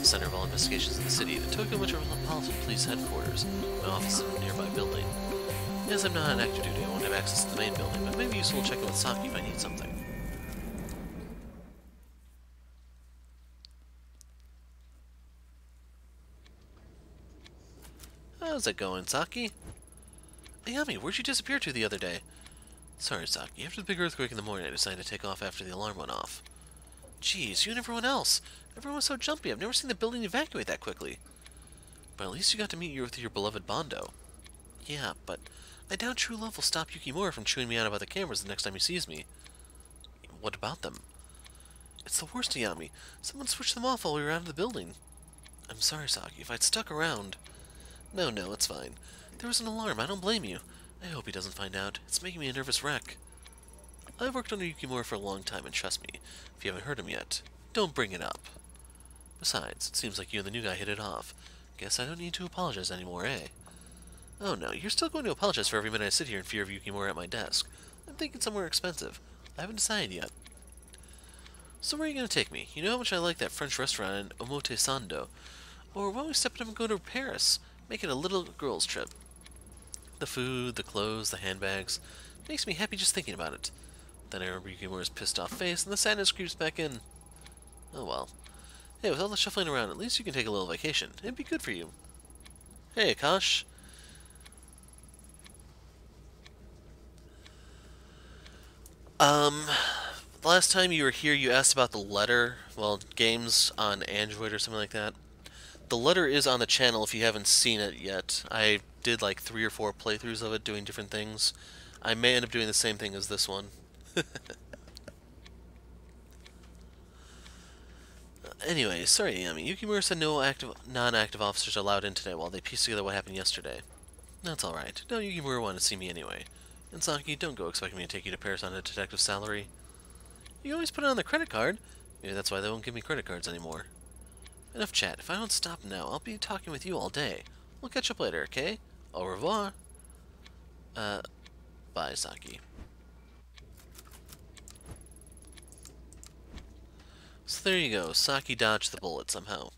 Center of all investigations in the city, the Tokyo Metropolitan Police Headquarters, my office in a nearby building. As I'm not on active duty, I won't have access to the main building, but it may be useful to check in with Saki if I need something. How's it going, Saki? Ayami, where'd you disappear to the other day? Sorry, Saki. After the big earthquake in the morning, I decided to take off after the alarm went off. Jeez, you and everyone else. Everyone was so jumpy. I've never seen the building evacuate that quickly. But at least you got to meet with your beloved Bondo. Yeah, but I doubt true love will stop Yukimura from chewing me out about the cameras the next time he sees me. What about them? It's the worst, Ayami. Someone switched them off while we were out of the building. I'm sorry, Saki. If I'd stuck around... No, it's fine. There was an alarm. I don't blame you. I hope he doesn't find out. It's making me a nervous wreck. I've worked under Yukimura for a long time, and trust me, if you haven't heard him yet, don't bring it up. Besides, it seems like you and the new guy hit it off. Guess I don't need to apologize anymore, eh? Oh no, you're still going to apologize for every minute I sit here in fear of Yukimura at my desk. I'm thinking somewhere expensive. I haven't decided yet. So where are you going to take me? You know how much I like that French restaurant in Omotesando. Or why don't we step it up and go to Paris? Make it a little girls' trip. The food, the clothes, the handbags. Makes me happy just thinking about it. Then I remember Yukimura's pissed off face, and the sadness creeps back in. Oh well. Hey, with all the shuffling around, at least you can take a little vacation. It'd be good for you. Hey, Akash. The last time you were here, you asked about the letter. Well, games on Android or something like that. The letter is on the channel if you haven't seen it yet. I did like 3 or 4 playthroughs of it doing different things. I may end up doing the same thing as this one. Anyway, sorry, Yami. Yukimura said no non-active officers are allowed in today while they piece together what happened yesterday. That's alright. No, Yukimura wanted to see me anyway. And Saki, don't go expecting me to take you to Paris on a detective salary. You always put it on the credit card. Maybe that's why they won't give me credit cards anymore. Enough chat. If I don't stop now, I'll be talking with you all day. We'll catch up later, okay? Au revoir. Bye, Saki. So there you go. Saki dodged the bullet somehow.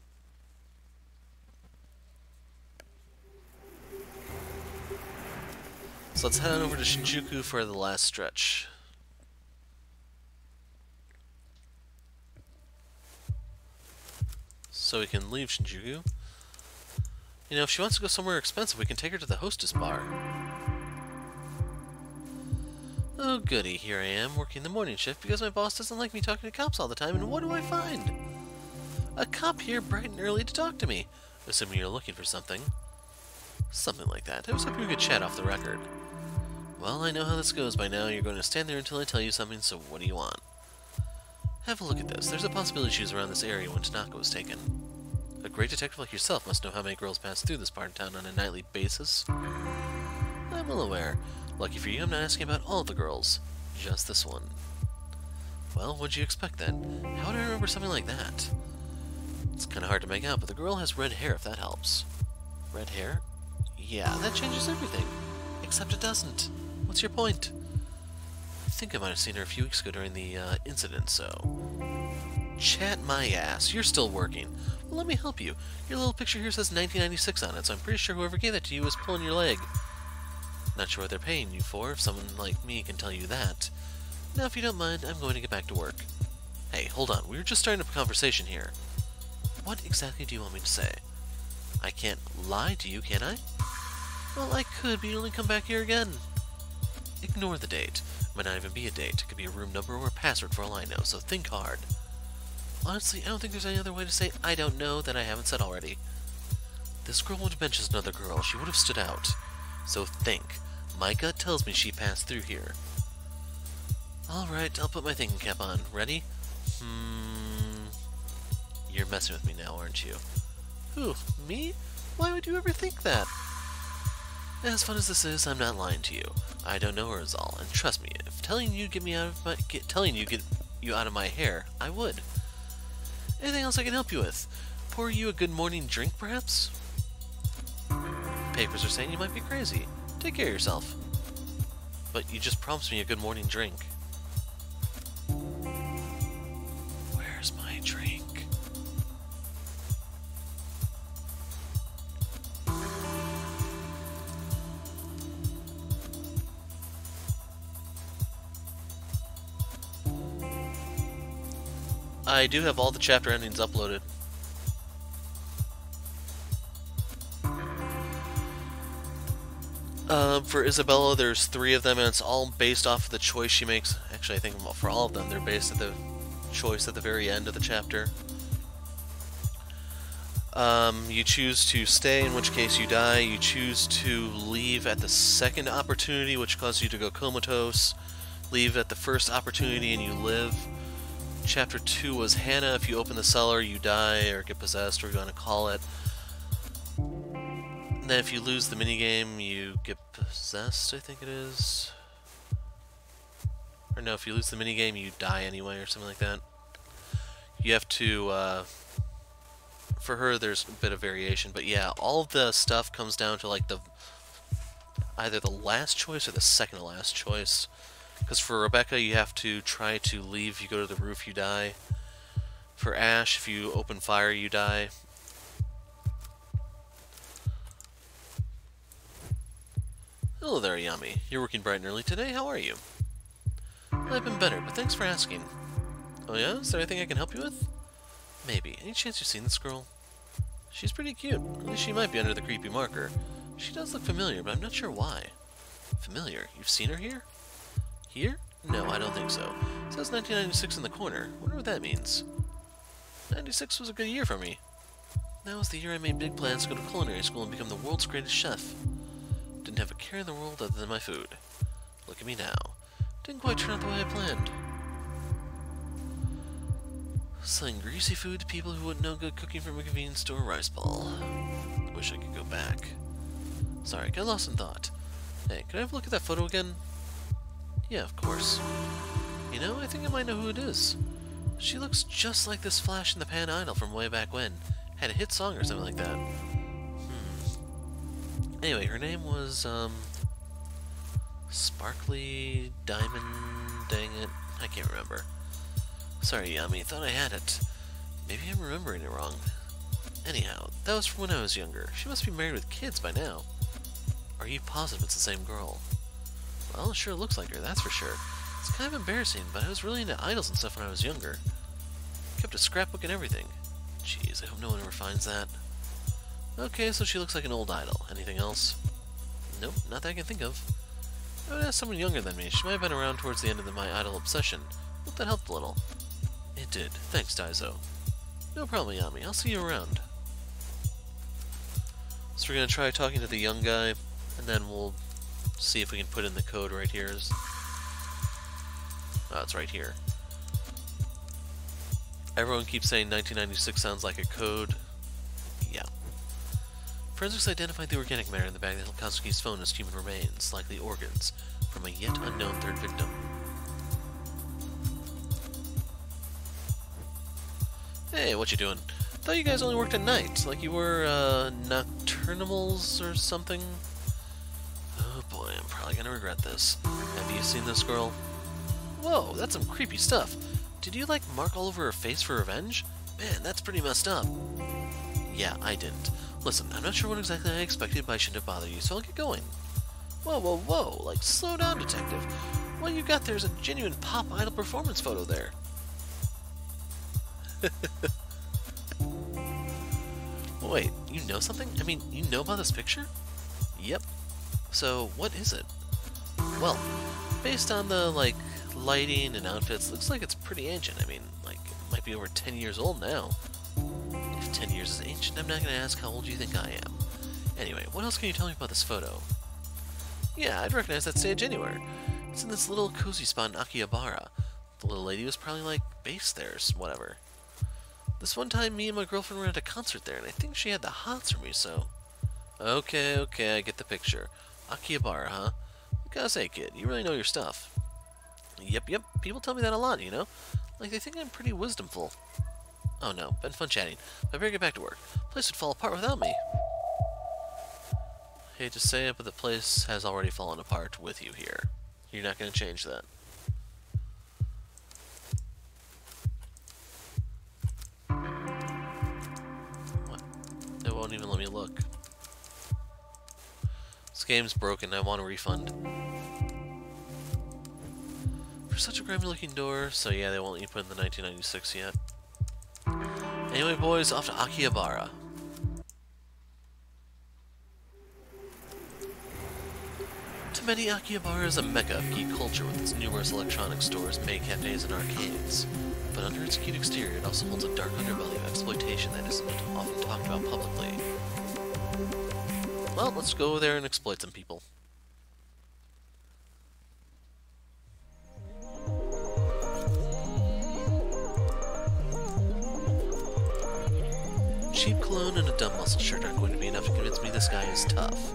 So let's head on over to Shinjuku for the last stretch. So we can leave Shinjuku. You know, if she wants to go somewhere expensive, we can take her to the hostess bar. Oh goody, here I am, working the morning shift because my boss doesn't like me talking to cops all the time, and what do I find? A cop here bright and early to talk to me, assuming you're looking for something. Something like that. I was hoping we could chat off the record. Well, I know how this goes by now. You're going to stand there until I tell you something, so what do you want? Have a look at this. There's a possibility she was around this area when Tanaka was taken. A great detective like yourself must know how many girls pass through this part of town on a nightly basis. I'm well aware. Lucky for you, I'm not asking about all the girls. Just this one. Well, what'd you expect then? How would I remember something like that? It's kind of hard to make out, but the girl has red hair if that helps. Red hair? Yeah, that changes everything. Except it doesn't. What's your point? I think I might have seen her a few weeks ago during the incident, so... Chat my ass. You're still working. Well, let me help you. Your little picture here says 1996 on it, so I'm pretty sure whoever gave that to you was pulling your leg. Not sure what they're paying you for, if someone like me can tell you that. Now, if you don't mind, I'm going to get back to work. Hey, hold on. We were just starting up a conversation here. What exactly do you want me to say? I can't lie to you, can I? Well, I could, but you only come back here again. Ignore the date. It might not even be a date. It could be a room number or a password for all I know, so think hard. Honestly, I don't think there's any other way to say I don't know that I haven't said already. This girl would have been just another girl. She would have stood out. So think. My gut tells me she passed through here. Alright, I'll put my thinking cap on. Ready? You're messing with me now, aren't you? Who? Me? Why would you ever think that? As fun as this is, I'm not lying to you. I don't know her is all, and trust me, if telling you get you out of my hair, I would. Anything else I can help you with? Pour you a good morning drink, perhaps? Papers are saying you might be crazy. Take care of yourself. But you just promised me a good morning drink. Where's my drink? I do have all the chapter endings uploaded. For Isabella, there's 3 of them, and it's all based off of the choice she makes. Actually, I think for all of them, they're based at the choice at the very end of the chapter. You choose to stay, in which case you die. You choose to leave at the second opportunity, which causes you to go comatose. Leave at the first opportunity and you live. Chapter 2 was Hannah. If you open the cellar, you die or get possessed, or you want to call it. And then if you lose the minigame, you get possessed, I think it is. Or no, if you lose the minigame, you die anyway, or something like that. You have to, for her, there's a bit of variation, but yeah, all of the stuff comes down to like either the last choice or the second to last choice. Because for Rebecca, you have to try to leave. If you go to the roof, you die. For Ash, if you open fire, you die. Hello there, Yami. You're working bright and early today. How are you? Well, I've been better, but thanks for asking. Oh yeah? Is there anything I can help you with? Maybe. Any chance you've seen this girl? She's pretty cute. At least she might be under the creepy marker. She does look familiar, but I'm not sure why. Familiar? You've seen her here? Here? No, I don't think so. It says 1996 in the corner. Wonder what that means. 96 was a good year for me. That was the year I made big plans to go to culinary school and become the world's greatest chef. Didn't have a care in the world other than my food. Look at me now. Didn't quite turn out the way I planned. Selling greasy food to people who wouldn't know good cooking from a convenience store rice ball. Wish I could go back. Sorry, got lost in thought. Hey, can I have a look at that photo again? Yeah, of course. You know, I think I might know who it is. She looks just like this flash in the pan idol from way back when. Had a hit song or something like that. Anyway, her name was, Sparkly Diamond, dang it. I can't remember. Sorry, Yami, thought I had it. Maybe I'm remembering it wrong. Anyhow, that was from when I was younger. She must be married with kids by now. Are you positive it's the same girl? Well, it sure looks like her, that's for sure. It's kind of embarrassing, but I was really into idols and stuff when I was younger. Kept a scrapbook and everything. Jeez, I hope no one ever finds that. Okay, so she looks like an old idol. Anything else? Nope, not that I can think of. I would ask someone younger than me. She might have been around towards the end of my idol obsession. Hope that helped a little. It did. Thanks, Daizo. No problem, Yami. I'll see you around. So we're gonna try talking to the young guy, and then we'll see if we can put in the code right here. Oh, it's right here. Everyone keeps saying 1996 sounds like a code. Yeah. Forensics identified the organic matter in the bag that held Kazuki's phone as human remains, likely organs, from a yet unknown third victim. Hey, what you doing? Thought you guys only worked at night, like you were, nocturnals or something? Oh boy, I'm probably gonna regret this. Have you seen this girl? Whoa, that's some creepy stuff. Did you, like, mark all over her face for revenge? Man, that's pretty messed up. Yeah, I didn't. Listen, I'm not sure what exactly I expected, but I shouldn't have bothered you, so I'll get going. Whoa, whoa, whoa, like, slow down, detective. What you got there is a genuine pop idol performance photo there. Wait, you know something? I mean, you know about this picture? Yep. So, what is it? Well, based on the, like, lighting and outfits, looks like it's pretty ancient. I mean, like, it might be over 10 years old now. If 10 years is ancient, I'm not going to ask how old you think I am. Anyway, what else can you tell me about this photo? Yeah, I'd recognize that stage anywhere. It's in this little cozy spot in Akihabara. The little lady was probably, like, based there or whatever. This one time, me and my girlfriend were at a concert there, and I think she had the hots for me, so... Okay, I get the picture. Akihabara, huh? Gotta say, kid, you really know your stuff. Yep, people tell me that a lot, you know? Like, they think I'm pretty wisdomful. Oh no, been fun chatting. I better get back to work. Place would fall apart without me. Hate to say it, but the place has already fallen apart with you here. You're not gonna change that. What? It won't even let me look. This game's broken, I want a refund. For such a grimy looking door, so yeah, they won't let you put in the 1996 yet. Anyway, boys, off to Akihabara. To many, Akihabara is a mecca of geek culture with its numerous electronics stores, maid cafes, and arcades. But under its cute exterior, it also holds a dark underbelly of exploitation that isn't often talked about publicly. Well, let's go there and exploit some people. Cheap cologne and a dumb muscle shirt aren't going to be enough to convince me this guy is tough.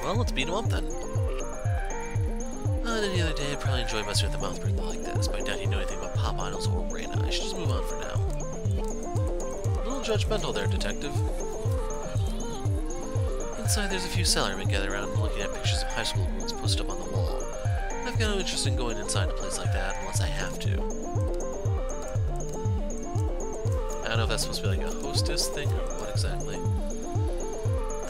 Well, let's beat him up then. On any other day, I'd probably enjoy messing with a mouth breather like this, but I doubt he'd know anything about pop idols or Reina. I should just move on for now. A little judgmental there, Detective. Inside, there's a few salarymen gathered around looking at pictures of high school girls posted up on the wall. I've got no interest in going inside a place like that unless I have to. I don't know if that's supposed to be like a hostess thing or what exactly.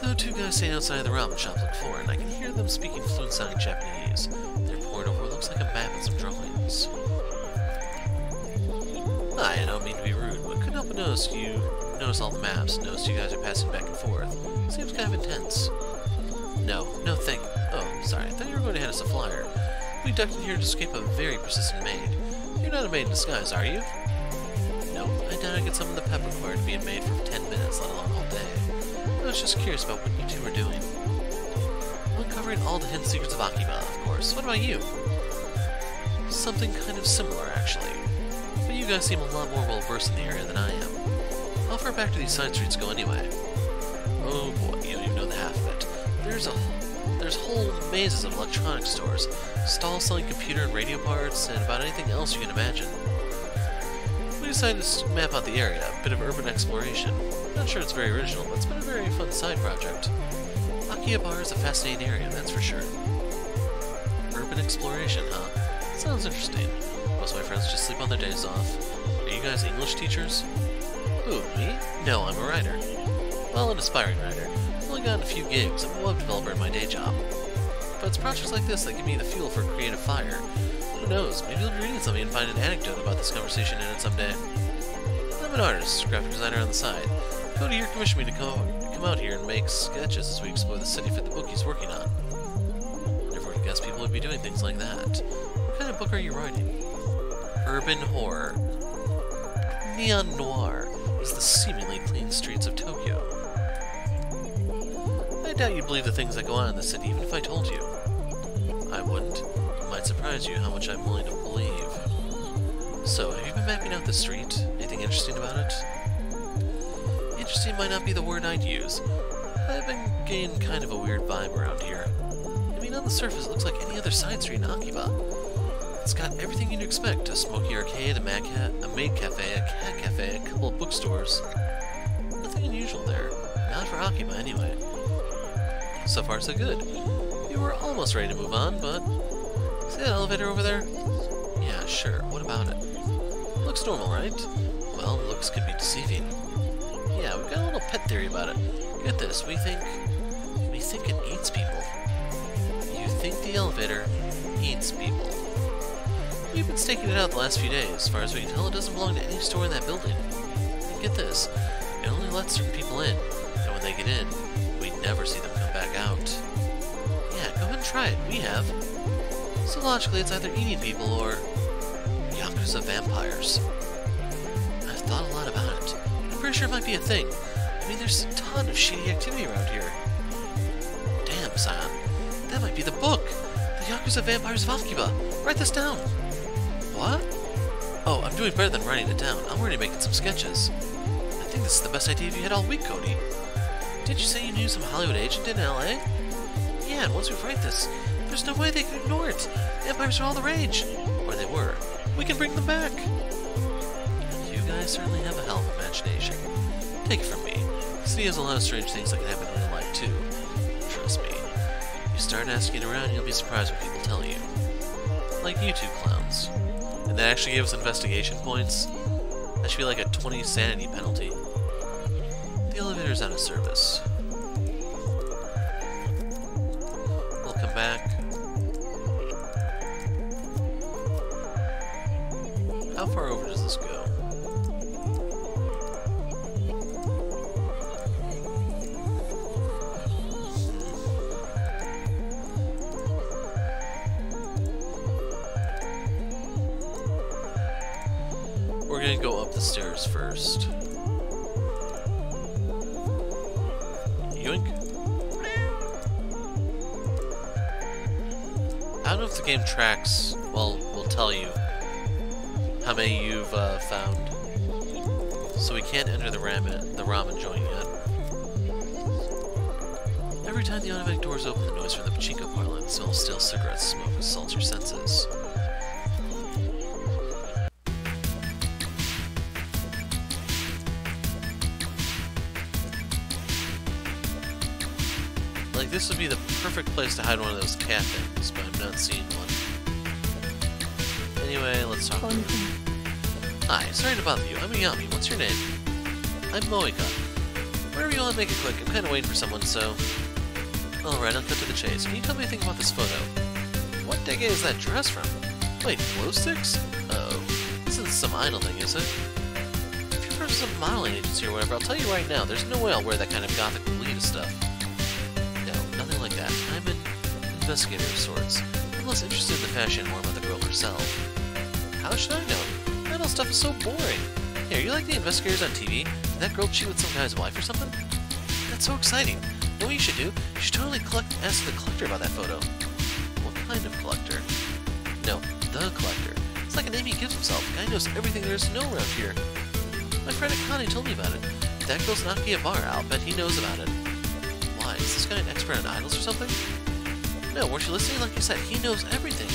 Though two guys standing outside of the ramen shop look foreign, I can hear them speaking fluent-sounding Japanese. They're pouring over what looks like a map and some drawings. I don't mean to be rude, but couldn't help but notice you notice all the maps, notice you guys are passing back and forth. Seems kind of intense. No thank you. Oh, sorry, I thought you were going to hand us a flyer. We ducked in here to escape a very persistent maid. You're not a maid in disguise, are you? No, I doubt I get some of the pep required to be a maid for 10 minutes, let alone all day. I was just curious about what you two were doing. Uncovering all the hidden secrets of Akiba, of course. What about you? Something kind of similar, actually. But you guys seem a lot more well-versed in the area than I am. How far back do these side streets go anyway? Oh boy, you don't even know the half of it. There's whole mazes of electronic stores, stalls selling computer and radio parts, and about anything else you can imagine. We decided to map out the area, a bit of urban exploration. Not sure it's very original, but it's been a very fun side project. Akihabara is a fascinating area, that's for sure. Urban exploration, huh? Sounds interesting. Most of my friends just sleep on their days off. Are you guys English teachers? Who, me? No, I'm a writer. Well, an aspiring writer. I've only gotten a few gigs. I'm a web developer in my day job. But it's projects like this that give me the fuel for creative fire. Who knows, maybe you'll be reading something and find an anecdote about this conversation in it someday. I'm an artist, graphic designer on the side. Cody here commissioned me to come out here and make sketches as we explore the city for the book he's working on. Never would have guessed people would be doing things like that. What kind of book are you writing? Urban horror. Neon noir is the seemingly clean streets of Tokyo. I doubt you'd believe the things that go on in the city even if I told you. I wouldn't. It might surprise you how much I'm willing to believe. So, have you been mapping out the street? Anything interesting about it? Interesting might not be the word I'd use. I've been getting kind of a weird vibe around here. I mean, on the surface it looks like any other side street in Akiba. It's got everything you'd expect. A smoky arcade, a maid cafe, a cat cafe, a couple of bookstores. Nothing unusual there. Not for Akiba, anyway. So far, so good. We were almost ready to move on, but... See that elevator over there? Yeah, sure. What about it? Looks normal, right? Well, looks can be deceiving. Yeah, we've got a little pet theory about it. Get this, we think it eats people. You think the elevator eats people. We've been staking it out the last few days. As far as we can tell, it doesn't belong to any store in that building. And get this, it only lets certain people in, and when they get in, we never see them come back out. Yeah, go ahead and try it. We have. So logically, it's either eating people or Yakuza vampires. I've thought a lot about it. I'm pretty sure it might be a thing. I mean, there's a ton of shady activity around here. Damn, Scion. That might be the book! The Yakuza Vampires of Akiba! Write this down! What? Oh, I'm doing better than writing it down. I'm already making some sketches. I think this is the best idea you had all week, Cody. Did you say you knew some Hollywood agent in LA? Yeah, and once we write this, there's no way they can ignore it. Vampires are all the rage. Or they were. We can bring them back. You guys certainly have a hell of an imagination. Take it from me. The city has a lot of strange things that can happen in real life, too. Trust me. You start asking around, you'll be surprised what people tell you. Like you two clowns. And that actually gave us investigation points. That should be like a 20 sanity penalty. The elevator's out of service. We'll come back. How far over does this go? We're gonna go up the stairs first. Yoink. I don't know if the game tracks, well, will tell you how many you've found. So we can't enter the ramen joint yet. Every time the automatic doors open, the noise from the pachinko parlor and the smell of stale cigarette smoke assaults your senses. Like, this would be the perfect place to hide one of those cat things, but I'm not seeing one. Anyway, let's talk. Hi, sorry to bother you. I'm Ayami. What's your name? I'm Moika. Wherever you want to make it quick, I'm kind of waiting for someone, so... Alright, I'll cut to the chase. Can you tell me anything about this photo? What decade is that dress from? Wait, glow sticks? Uh-oh. This isn't some idle thing, is it? If you're from some modeling agency or whatever, I'll tell you right now, there's no way I'll wear that kind of gothic elitist stuff. No, nothing like that. I'm an investigator of sorts. I'm less interested in the fashion, more about the girl herself. How should I know? That whole stuff is so boring. Here, you like the investigators on TV? Did that girl cheat with some guy's wife or something? That's so exciting. You know what you should do? You should totally ask the collector about that photo. What kind of collector? No, the collector. It's like a name he gives himself. The guy knows everything there is to know around here. My friend Akane told me about it. If that girl's not a bar, I'll bet he knows about it. Why? Is this guy an expert on idols or something? No, weren't you listening? Like you said, he knows everything.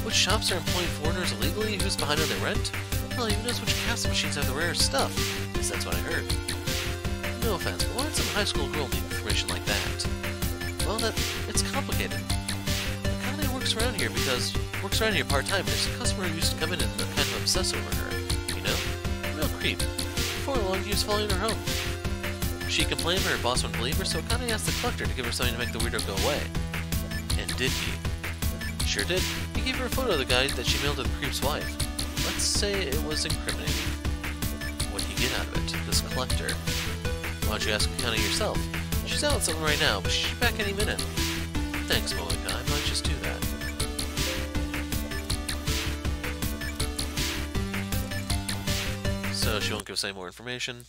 Which shops are employing foreigners illegally? Who's behind on their rent? Well, he even knows which castle machines have the rarest stuff. At least that's what I heard. No offense, but why would some high school girl need information like that? Well, it's complicated. Akane works around here part-time. There's a customer who used to come in and kind of obsess over her. You know? Real creep. Before long, he was following her home. She complained, but her boss wouldn't believe her, so Akane asked the collector to give her something to make the weirdo go away. And did he? Sure did. He gave her a photo of the guy that she mailed to the creep's wife. Let's say it was incriminating. What did he get out of it? This collector. Why don't you ask Akane yourself? She's out with someone right now, but she's back any minute. Thanks, Moika. I might just do that. So she won't give us any more information.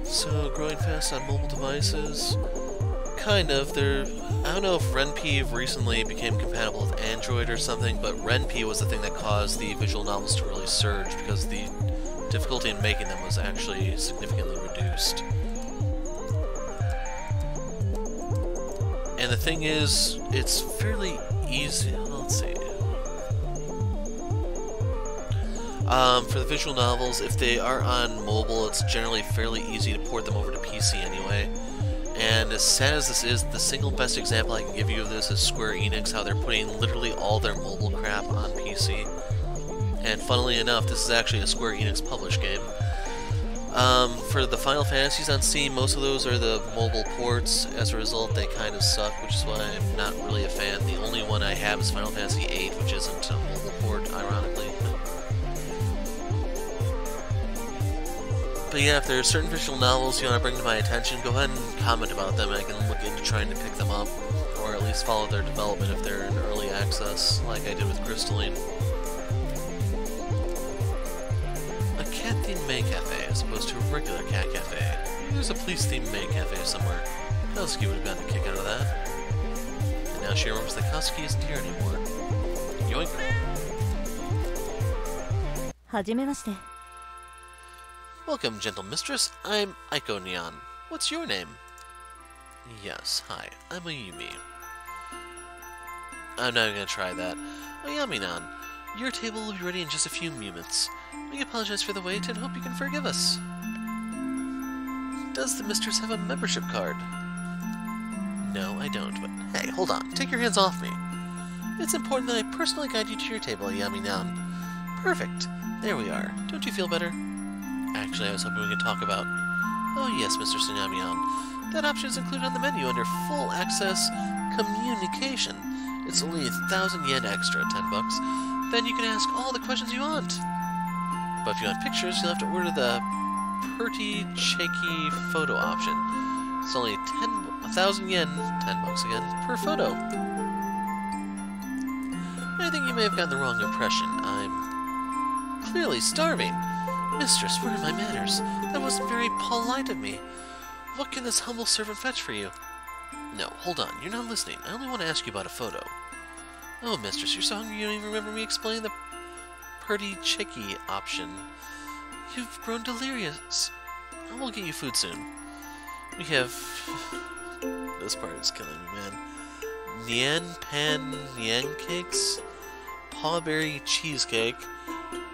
So, growing fast on mobile devices? Kind of. I don't know if RenP recently became compatible with Android or something, but RenP was the thing that caused the visual novels to really surge because the difficulty in making them was actually significantly reduced. And the thing is, it's fairly easy. Let's see. For the visual novels, if they are on mobile, it's generally fairly easy to port them over to PC anyway. And as sad as this is, the single best example I can give you of this is Square Enix, how they're putting literally all their mobile crap on PC. And funnily enough, this is actually a Square Enix published game. For the Final Fantasies on Steam, most of those are the mobile ports. As a result, they kind of suck, which is why I'm not really a fan. The only one I have is Final Fantasy VIII, which isn't a mobile port, ironically. But yeah, if there are certain visual novels you want to bring to my attention, go ahead and comment about them. I can look into trying to pick them up, or at least follow their development if they're in early access, like I did with Crystalline. A cat-themed May Cafe, as opposed to a regular cat cafe. Maybe there's a police-themed May Cafe somewhere. Kazuki would have gotten a kick out of that. And now she remembers that Kazuki isn't here anymore. Yoink! はじめまして。 Welcome, gentle mistress. I'm Aiko Neon. What's your name? Yes, hi. I'm Ayumi. I'm not even gonna try that. Ayami-nan, your table will be ready in just a few moments. We apologize for the wait and hope you can forgive us. Does the mistress have a membership card? No, I don't, but hey, hold on. Take your hands off me. It's important that I personally guide you to your table, Ayami-nan. Perfect. There we are. Don't you feel better? Actually, I was hoping we could talk about... Oh yes, Mr. Sunyamiyan. That option is included on the menu under Full Access Communication. It's only 1,000 yen extra, 10 bucks. Then you can ask all the questions you want. But if you want pictures, you'll have to order the Pretty Shaky Photo option. It's only 1,000 yen, 10 bucks again, per photo. I think you may have gotten the wrong impression. I'm clearly starving. Mistress, where are my manners? That wasn't very polite of me. What can this humble servant fetch for you? No, hold on. You're not listening. I only want to ask you about a photo. Oh, mistress, you're so hungry you don't even remember me explaining the Pretty Chicky option. You've grown delirious. I will get you food soon. We have... This part is killing me, man. Nyan Pan Nyan Cakes, Pawberry Cheesecake,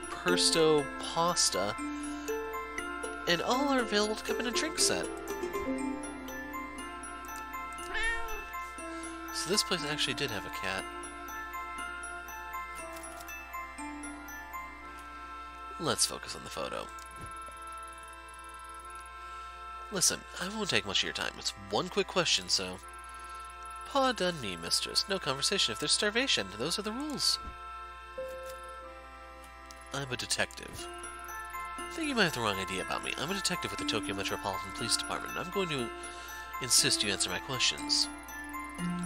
Persto Pasta, and all are available to come in a drink set. So this place actually did have a cat. Let's focus on the photo. Listen, I won't take much of your time. It's one quick question, so... Pardon me, mistress. No conversation if there's starvation. Those are the rules. I'm a detective. I think you might have the wrong idea about me. I'm a detective with the Tokyo Metropolitan Police Department, and I'm going to insist you answer my questions.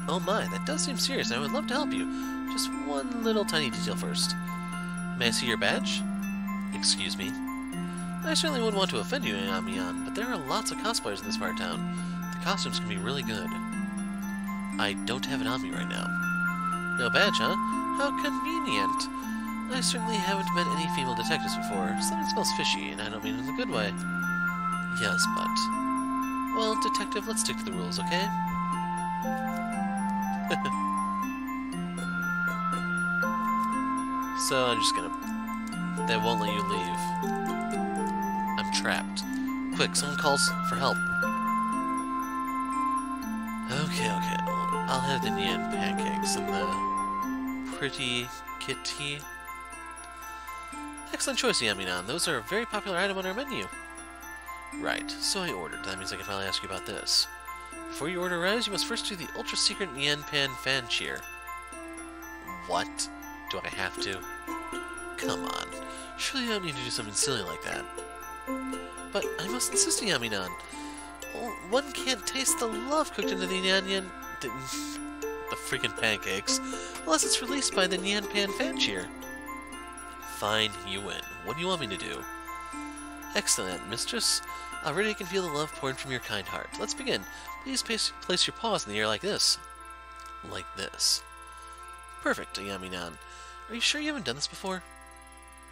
Oh my, that does seem serious, and I would love to help you. Just one little tiny detail first. May I see your badge? Excuse me. I certainly wouldn't want to offend you, Amiyan, but there are lots of cosplayers in this part of town. The costumes can be really good. I don't have it on me right now. No badge, huh? How convenient. I certainly haven't met any female detectives before. Something smells fishy, and I don't mean it in a good way. Yes, but... Well, detective, let's stick to the rules, okay? So, I'm just gonna... They won't let you leave. I'm trapped. Quick, someone calls for help. Okay. I'll have the Nyan pancakes and the pretty kitty. Excellent choice, Yaminan. Those are a very popular item on our menu. Right, so I ordered. That means I can finally ask you about this. Before you order rice, you must first do the ultra-secret Nyan Pan fan cheer. What? Do I have to? Come on. Surely I don't need to do something silly like that. But I must insist, Yaminan. One can't taste the love cooked into the Nyan... the freaking pancakes, unless it's released by the Nyan Pan fan cheer. Fine, you win. What do you want me to do? Excellent, mistress. Already I can feel the love pouring from your kind heart. Let's begin. Please place your paws in the air like this. Like this. Perfect, Yaminan. Are you sure you haven't done this before?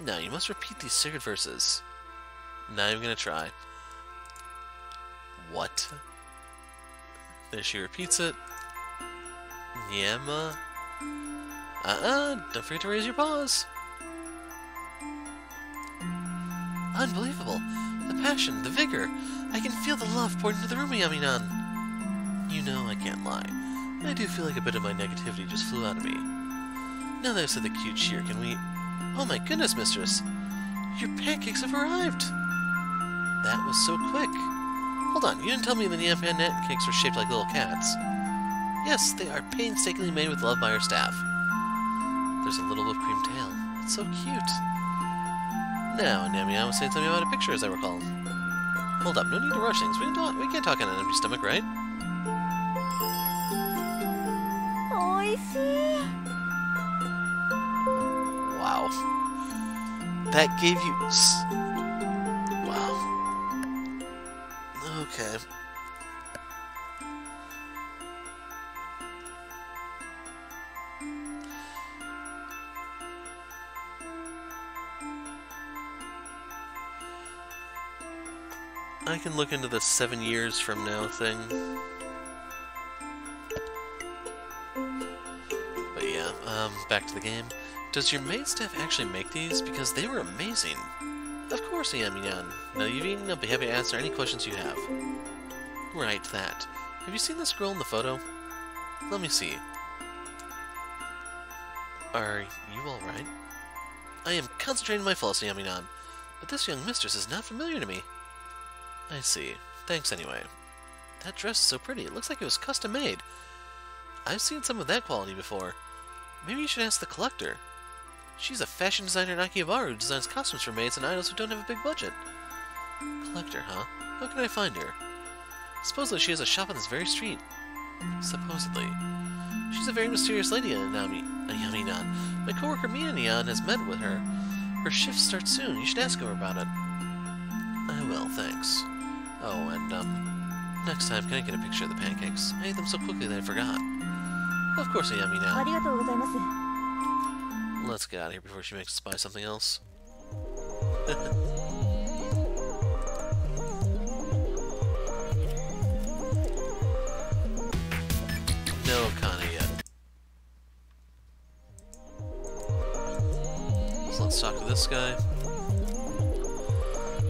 No, you must repeat these sacred verses. Not even gonna try. What? There she repeats it. Nyama. Don't forget to raise your paws. Unbelievable. The passion, the vigor. I can feel the love pouring into the room, Yaminan. You know, I can't lie. I do feel like a bit of my negativity just flew out of me. Now that I've said the cute cheer, can we... Oh my goodness, mistress. Your pancakes have arrived. That was so quick. Hold on, you didn't tell me the Nyan Pan cakes were shaped like little cats. Yes, they are painstakingly made with love by our staff. There's a little whipped cream tail. It's so cute. Now, Namiya was saying something about a picture, as I recall. Hold up, no need to rush things. We can't talk on an empty stomach, right? Oishii. Wow. That gave you... Wow. Okay. I can look into the 7 years from now thing. But yeah, back to the game. Does your maid staff actually make these? Because they were amazing. Of course I am, Yan. Now you've eaten, I'll be happy to answer any questions you have. Right, that. Have you seen this girl in the photo? Let me see. Are you alright? I am concentrating my flaws, Yaminan, but this young mistress is not familiar to me. I see. Thanks anyway. That dress is so pretty. It looks like it was custom made. I've seen some of that quality before. Maybe you should ask the collector. She's a fashion designer in Akihabara who designs costumes for maids and idols who don't have a big budget. Collector, huh? How can I find her? Supposedly she has a shop on this very street. Supposedly. She's a very mysterious lady, Yaminan. My coworker Mina has met with her. Her shift starts soon. You should ask her about it. I will, thanks. Oh, and, next time, can I get a picture of the pancakes? I ate them so quickly that I forgot. Of course, Yaminan. ありがとうございます。 Let's get out of here before she makes us buy something else. No Kana yet. this guy.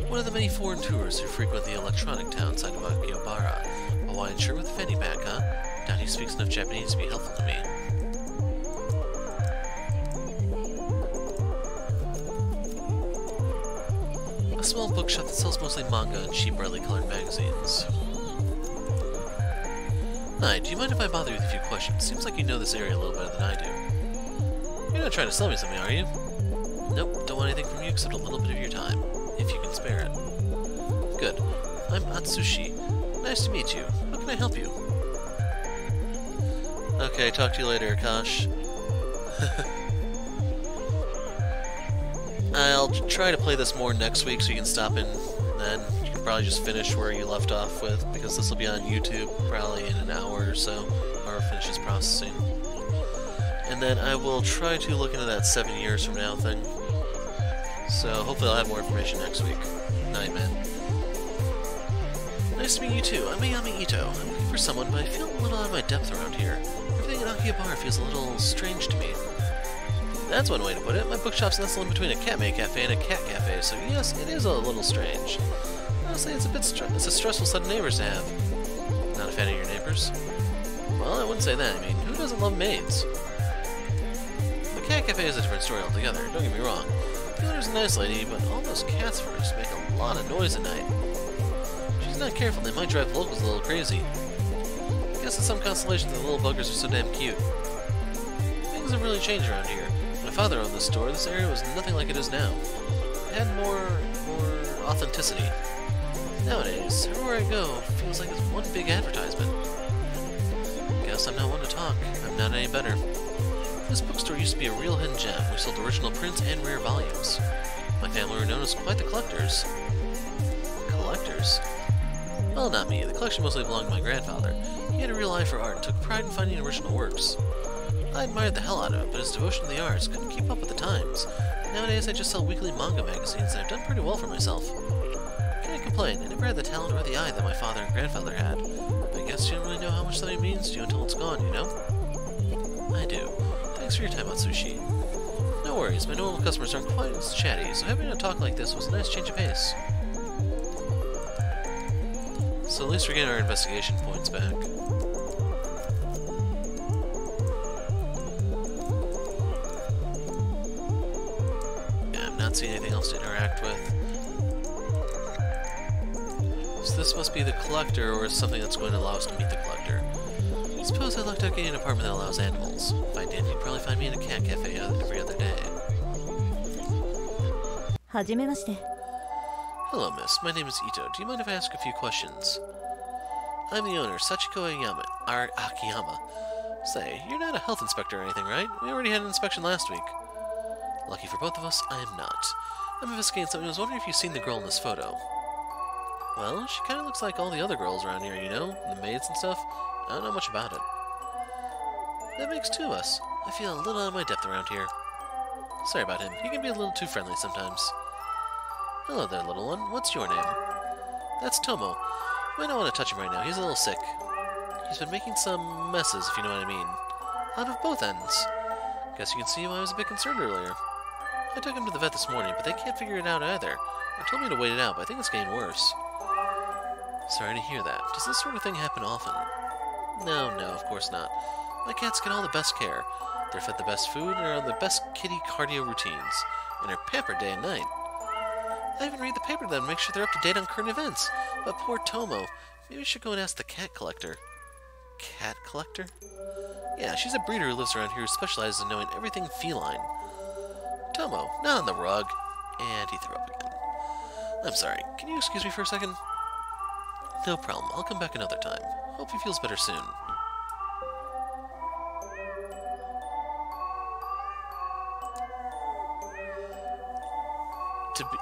One of the many foreign tourists who frequent the electronic town side of Akihabara. A Hawaiian shirt with a fanny pack, huh? Doubt he speaks enough Japanese to be helpful to me. A small bookshop that sells mostly manga and cheap, brightly colored magazines. Hi, do you mind if I bother you with a few questions? Seems like you know this area a little better than I do. You're not trying to sell me something, are you? Nope, don't want anything from you except a little bit of your time, if you can spare it. Good. I'm Atsushi. Nice to meet you. How can I help you? Okay, talk to you later, Akash. I'll try to play this more next week so you can stop in then. You can probably just finish where you left off with, because this will be on YouTube probably in an hour or so, or finishes processing. And then I will try to look into that 7 years from now thing. So hopefully I'll have more information next week. Night, man. Nice to meet you too. I'm Ayami Ito. I'm looking for someone, but I feel a little out of my depth around here. Everything in Akihabara feels a little strange to me. That's one way to put it. My bookshop's nestled in between a Catmate Cafe and a cat cafe, so yes, it is a little strange. Honestly, it's a stressful set of neighbors to have. Not a fan of your neighbors? Well, I wouldn't say that. I mean, who doesn't love maids? The cat cafe is a different story altogether, don't get me wrong. The owner's a nice lady, but all those cats of hers make a lot of noise at night. If she's not careful, they might drive locals a little crazy. I guess it's some consolation that the little buggers are so damn cute. Things have really changed around here. When my father owned this store, this area was nothing like it is now. It had more authenticity. Nowadays, everywhere I go, it feels like it's one big advertisement. Guess I'm not one to talk. I'm not any better. This bookstore used to be a real hidden gem. We sold original prints and rare volumes. My family were known as quite the collectors. Collectors? Well, not me. The collection mostly belonged to my grandfather. He had a real eye for art and took pride in finding original works. I admired the hell out of him, but his devotion to the arts couldn't keep up with the times. Nowadays, I just sell weekly manga magazines, and I've done pretty well for myself. Can't complain. I never had the talent or the eye that my father and grandfather had. I guess you don't really know how much something means to you until it's gone, you know? I do. Thanks for your time, Atsushi. No worries, my normal customers aren't quite as chatty, so having a talk like this was a nice change of pace. So at least we're getting our investigation points back. Yeah, I'm not seeing anything else to interact with. So this must be the collector, or something that's going to allow us to meet the collector. Suppose I lucked out getting an apartment that allows animals. If I did, you'd probably find me in a cat cafe every other day. はじめまして。 Hello, miss. My name is Ito. Do you mind if I ask a few questions? I'm the owner, Sachiko Akiyama. Say, you're not a health inspector or anything, right? We already had an inspection last week. Lucky for both of us, I am not. I'm investigating something. I was wondering if you've seen the girl in this photo. Well, she kind of looks like all the other girls around here, you know? The maids and stuff. I don't know much about it. That makes two of us. I feel a little out of my depth around here. Sorry about him. He can be a little too friendly sometimes. Hello there, little one. What's your name? That's Tomo. You might not want to touch him right now. He's a little sick. He's been making some messes, if you know what I mean. Out of both ends. Guess you can see why I was a bit concerned earlier. I took him to the vet this morning, but they can't figure it out either. They told me to wait it out, but I think it's getting worse. Sorry to hear that. Does this sort of thing happen often? No, of course not. My cats get all the best care. They're fed the best food and are on the best kitty cardio routines. And are pampered day and night. I even read the paper to them to make sure they're up to date on current events. But poor Tomo. Maybe we should go and ask the cat collector. Cat collector? Yeah, she's a breeder who lives around here who specializes in knowing everything feline. Tomo, not on the rug. And he threw up again. I'm sorry. Can you excuse me for a second? No problem. I'll come back another time. Hope he feels better soon.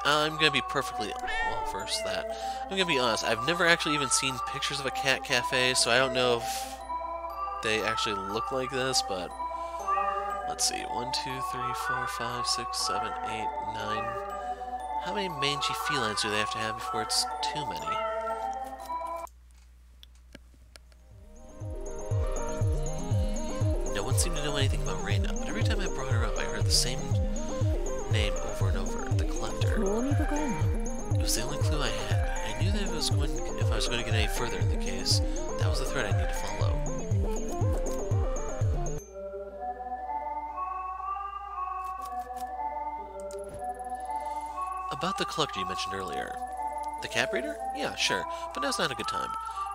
I'm gonna be perfectly... Well, first that. I'm gonna be honest. I've never actually even seen pictures of a cat cafe, so I don't know if they actually look like this, but... Let's see. 1, 2, 3, 4, 5, 6, 7, 8, 9... How many mangy felines do they have to have before it's too many? No one seemed to know anything about Reina, but every time I brought her up, I heard the same name over and over. The Collector. It was the only clue I had. I knew that if I was going to get any further in the case, that was the thread I need to follow. About the Collector you mentioned earlier. The cat breeder? Yeah, sure, but now's not a good time.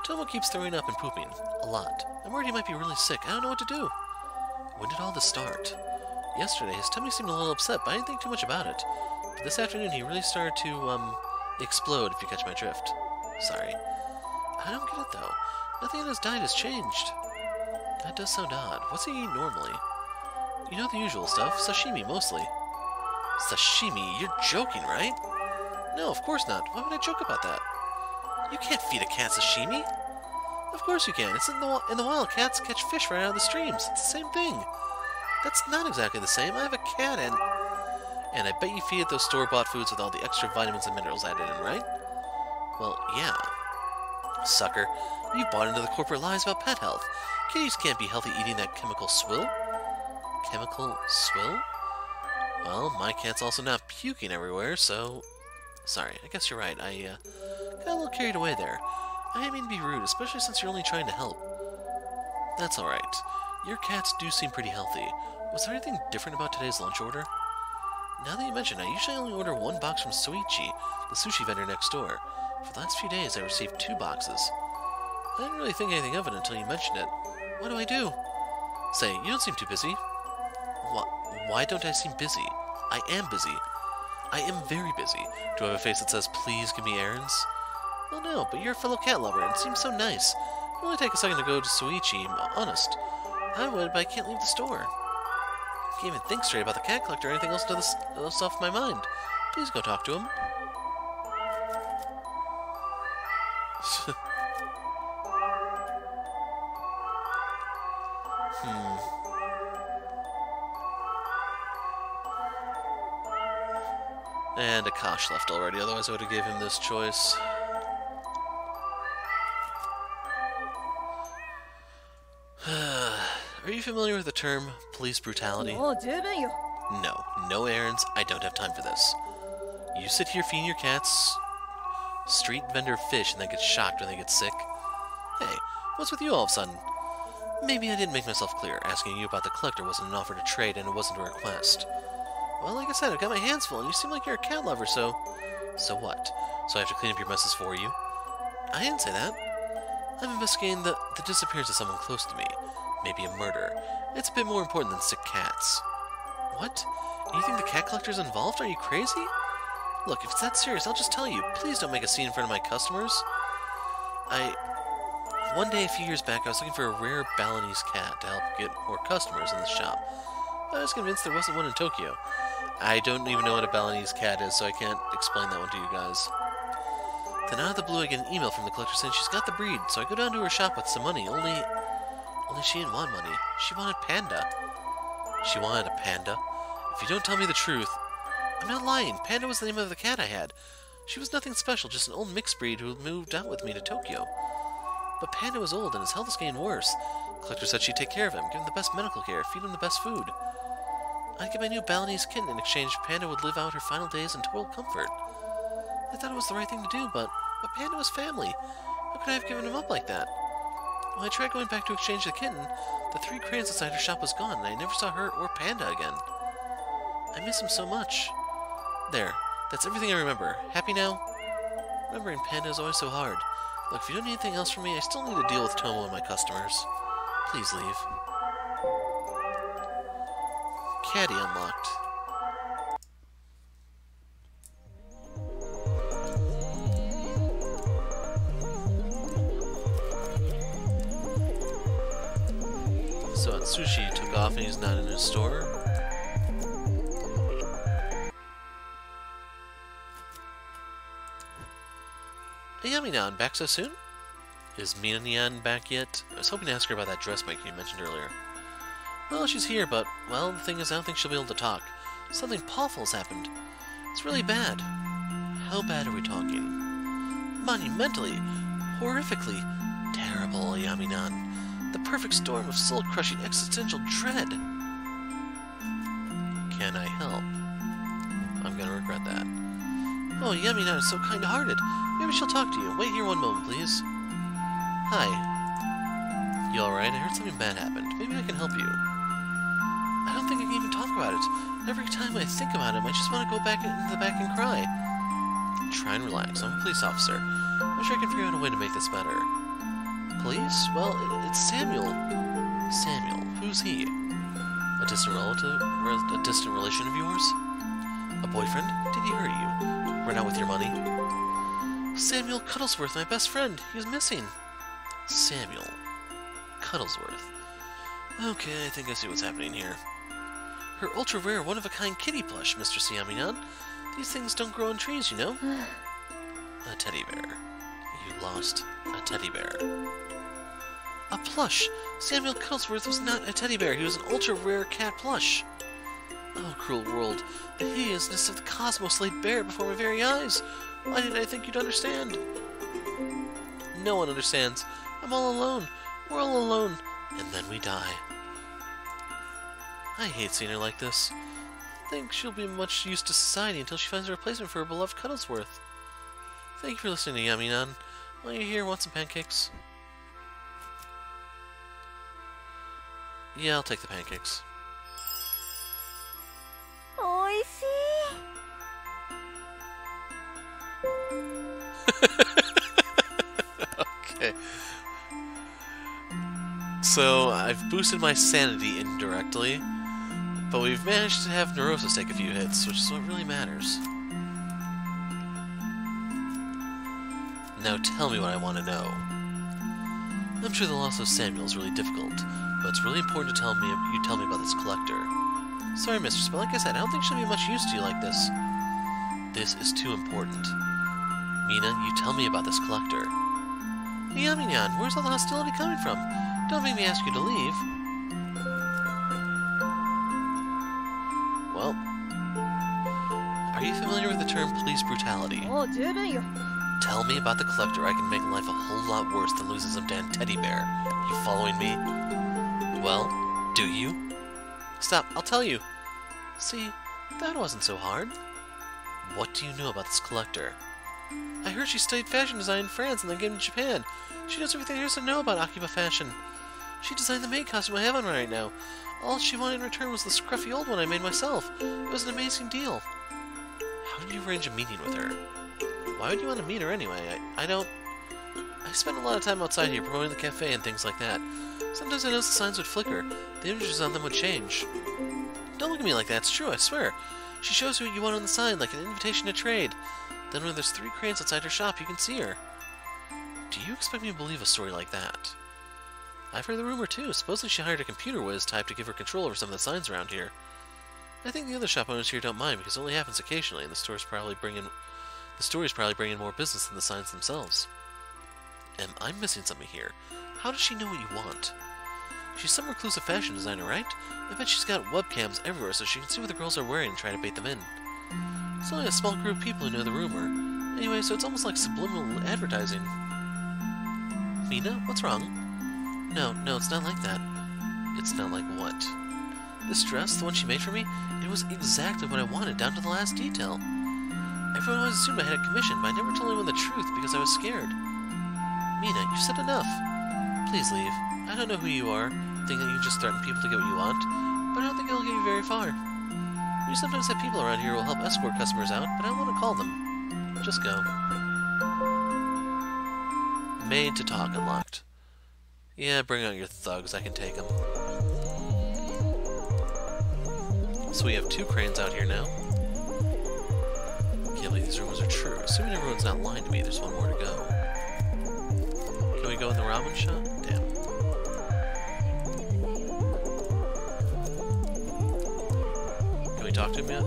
Tomo keeps throwing up and pooping. A lot. I'm worried he might be really sick. I don't know what to do. When did all this start? Yesterday, his tummy seemed a little upset, but I didn't think too much about it. But this afternoon, he really started to, explode, if you catch my drift. Sorry. I don't get it, though. Nothing in his diet has changed. That does sound odd. What's he eat normally? You know the usual stuff. Sashimi, mostly. Sashimi? You're joking, right? No, of course not. Why would I joke about that? You can't feed a cat sashimi. Of course you can. It's in the wild. Cats catch fish right out of the streams. It's the same thing. That's not exactly the same. I have a cat and I bet you feed it those store-bought foods with all the extra vitamins and minerals added in, right? Well, yeah. Sucker. You bought into the corporate lies about pet health. Kitties can't be healthy eating that chemical swill. Chemical swill? Well, my cat's also not puking everywhere, so... Sorry, I guess you're right. I got a little carried away there. I didn't mean to be rude, especially since you're only trying to help. That's alright. Your cats do seem pretty healthy. Was there anything different about today's lunch order? Now that you mention it, I usually only order one box from Soichi, the sushi vendor next door. For the last few days, I received 2 boxes. I didn't really think anything of it until you mentioned it. What do I do? Say, you don't seem too busy. Why don't I seem busy? I am busy. I am very busy. Do I have a face that says, please give me errands? Well, no, but you're a fellow cat lover, and it seems so nice. It'll only take a second to go to Soichi, honest. I would, but I can't leave the store. I can't even think straight about the cat collector or anything else else off my mind. Please go talk to him. And Akash left already, otherwise I would have gave him this choice. Are you familiar with the term police brutality? No, no errands. I don't have time for this. You sit here feeding your cats street vendor fish and then get shocked when they get sick. Hey, what's with you all of a sudden? Maybe I didn't make myself clear. Asking you about the collector wasn't an offer to trade and it wasn't a request. Well, like I said, I've got my hands full and you seem like you're a cat lover, so... So what? So I have to clean up your messes for you? I didn't say that. I'm investigating the disappearance of someone close to me. Maybe a murder. It's a bit more important than sick cats. What? You think the cat collector's involved? Are you crazy? Look, if it's that serious, I'll just tell you. Please don't make a scene in front of my customers. One day a few years back, I was looking for a rare Balinese cat to help get more customers in the shop. I was convinced there wasn't one in Tokyo. I don't even know what a Balinese cat is, so I can't explain that one to you guys. Then out of the blue, I get an email from the collector saying she's got the breed, so I go down to her shop with some money, only she didn't want money. She wanted Panda. She wanted a panda? If you don't tell me the truth... I'm not lying. Panda was the name of the cat I had. She was nothing special, just an old mixed breed who moved out with me to Tokyo. But Panda was old, and his health was getting worse. The collector said she'd take care of him, give him the best medical care, feed him the best food. I'd get my new Balinese kitten in exchange. Panda would live out her final days in total comfort. I thought it was the right thing to do, but Panda was family. How could I have given him up like that? When I tried going back to exchange the kitten, the 3 cranes inside her shop was gone, and I never saw her or Panda again. I miss him so much. There, that's everything I remember. Happy now? Remembering Panda is always so hard. Look, if you don't need anything else from me, I still need to deal with Tomo and my customers. Please leave. Caddy unlocked. So Atsushi took off and he's not in his store. Hey, Yaminan, back so soon? Is Minanian back yet? I was hoping to ask her about that dressmaker you mentioned earlier. Well, she's here, but, well, the thing is, I don't think she'll be able to talk. Something awful has happened. It's really bad. How bad are we talking? Monumentally, horrifically, terrible, Yaminan. The perfect storm of soul-crushing existential dread. Can I help? Oh, Yamina is so kind-hearted. Maybe she'll talk to you. Wait here one moment, please. Hi. You alright? I heard something bad happened. Maybe I can help you. I don't think I can even talk about it. Every time I think about him, I just want to go back into the back and cry. Try and relax. I'm a police officer. I'm sure I can figure out a way to make this better. Police? Well, it's Samuel. Samuel. Who's he? A distant relative? A distant relation of yours? A boyfriend? Did he hurt you? Run out with your money? Samuel Cuddlesworth, my best friend. He's missing. Samuel Cuddlesworth. Okay, I think I see what's happening here. Her ultra-rare, one-of-a-kind kitty plush, Mr. Siaminan. These things don't grow on trees, you know? A teddy bear. You lost a teddy bear. A plush! Samuel Cuddlesworth was not a teddy bear. He was an ultra-rare cat plush. Oh, cruel world. The hideousness of the cosmos laid bare before my very eyes. Why did I think you'd understand? No one understands. I'm all alone. We're all alone. And then we die. I hate seeing her like this. I think she'll be much use to society until she finds a replacement for her beloved Cuddlesworth. Thank you for listening to Yaminan. While you're here, want some pancakes? Yeah, I'll take the pancakes. Okay. So, I've boosted my sanity indirectly, but we've managed to have Neurosis take a few hits, which is what really matters. Now tell me what I want to know. I'm sure the loss of Samuel is really difficult, but it's really important to you tell me about this collector. Sorry, mistress, but like I said, I don't think she'll be much use to you like this. This is too important. Mina, you tell me about this collector. Yaminan, where's all the hostility coming from? Don't make me ask you to leave. Well, are you familiar with the term police brutality? Tell me about the collector. I can make life a whole lot worse than losing some damn teddy bear. You following me? Well, do you? Stop, I'll tell you. See, that wasn't so hard. What do you know about this collector? I heard she studied fashion design in France and then came to Japan. She knows everything there is to know about Akiba fashion. She designed the maid costume I have on right now. All she wanted in return was the scruffy old one I made myself. It was an amazing deal. How did you arrange a meeting with her? Why would you want to meet her anyway? I spend a lot of time outside here promoting the cafe and things like that. Sometimes I notice the signs would flicker. The images on them would change. Don't look at me like that. It's true, I swear. She shows you what you want on the sign, like an invitation to trade. Then when there's 3 cranes outside her shop, you can see her. Do you expect me to believe a story like that? I've heard the rumor too. Supposedly she hired a computer whiz type to give her control over some of the signs around here. I think the other shop owners here don't mind because it only happens occasionally, and the story's probably bringing more business than the signs themselves. I'm missing something here. How does she know what you want? She's some reclusive fashion designer, right? I bet she's got webcams everywhere so she can see what the girls are wearing and try to bait them in. It's only a small group of people who know the rumor. Anyway, so it's almost like subliminal advertising. Mina, what's wrong? No, it's not like that. It's not like what? This dress, the one she made for me, it was exactly what I wanted, down to the last detail. Everyone always assumed I had a commission, but I never told anyone the truth because I was scared. Mina, you've said enough. Please leave. I don't know who you are, thinking that you can just threaten people to get what you want, but I don't think it'll get you very far. We sometimes have people around here who will help escort customers out, but I don't want to call them. Just go. Made to talk unlocked. Yeah, bring out your thugs, I can take them. So we have 2 cranes out here now. Can't believe these rumors are true. Assuming everyone's not lying to me, there's one more to go. Can we go in the ramen shop? Damn. Can we talk to him yet?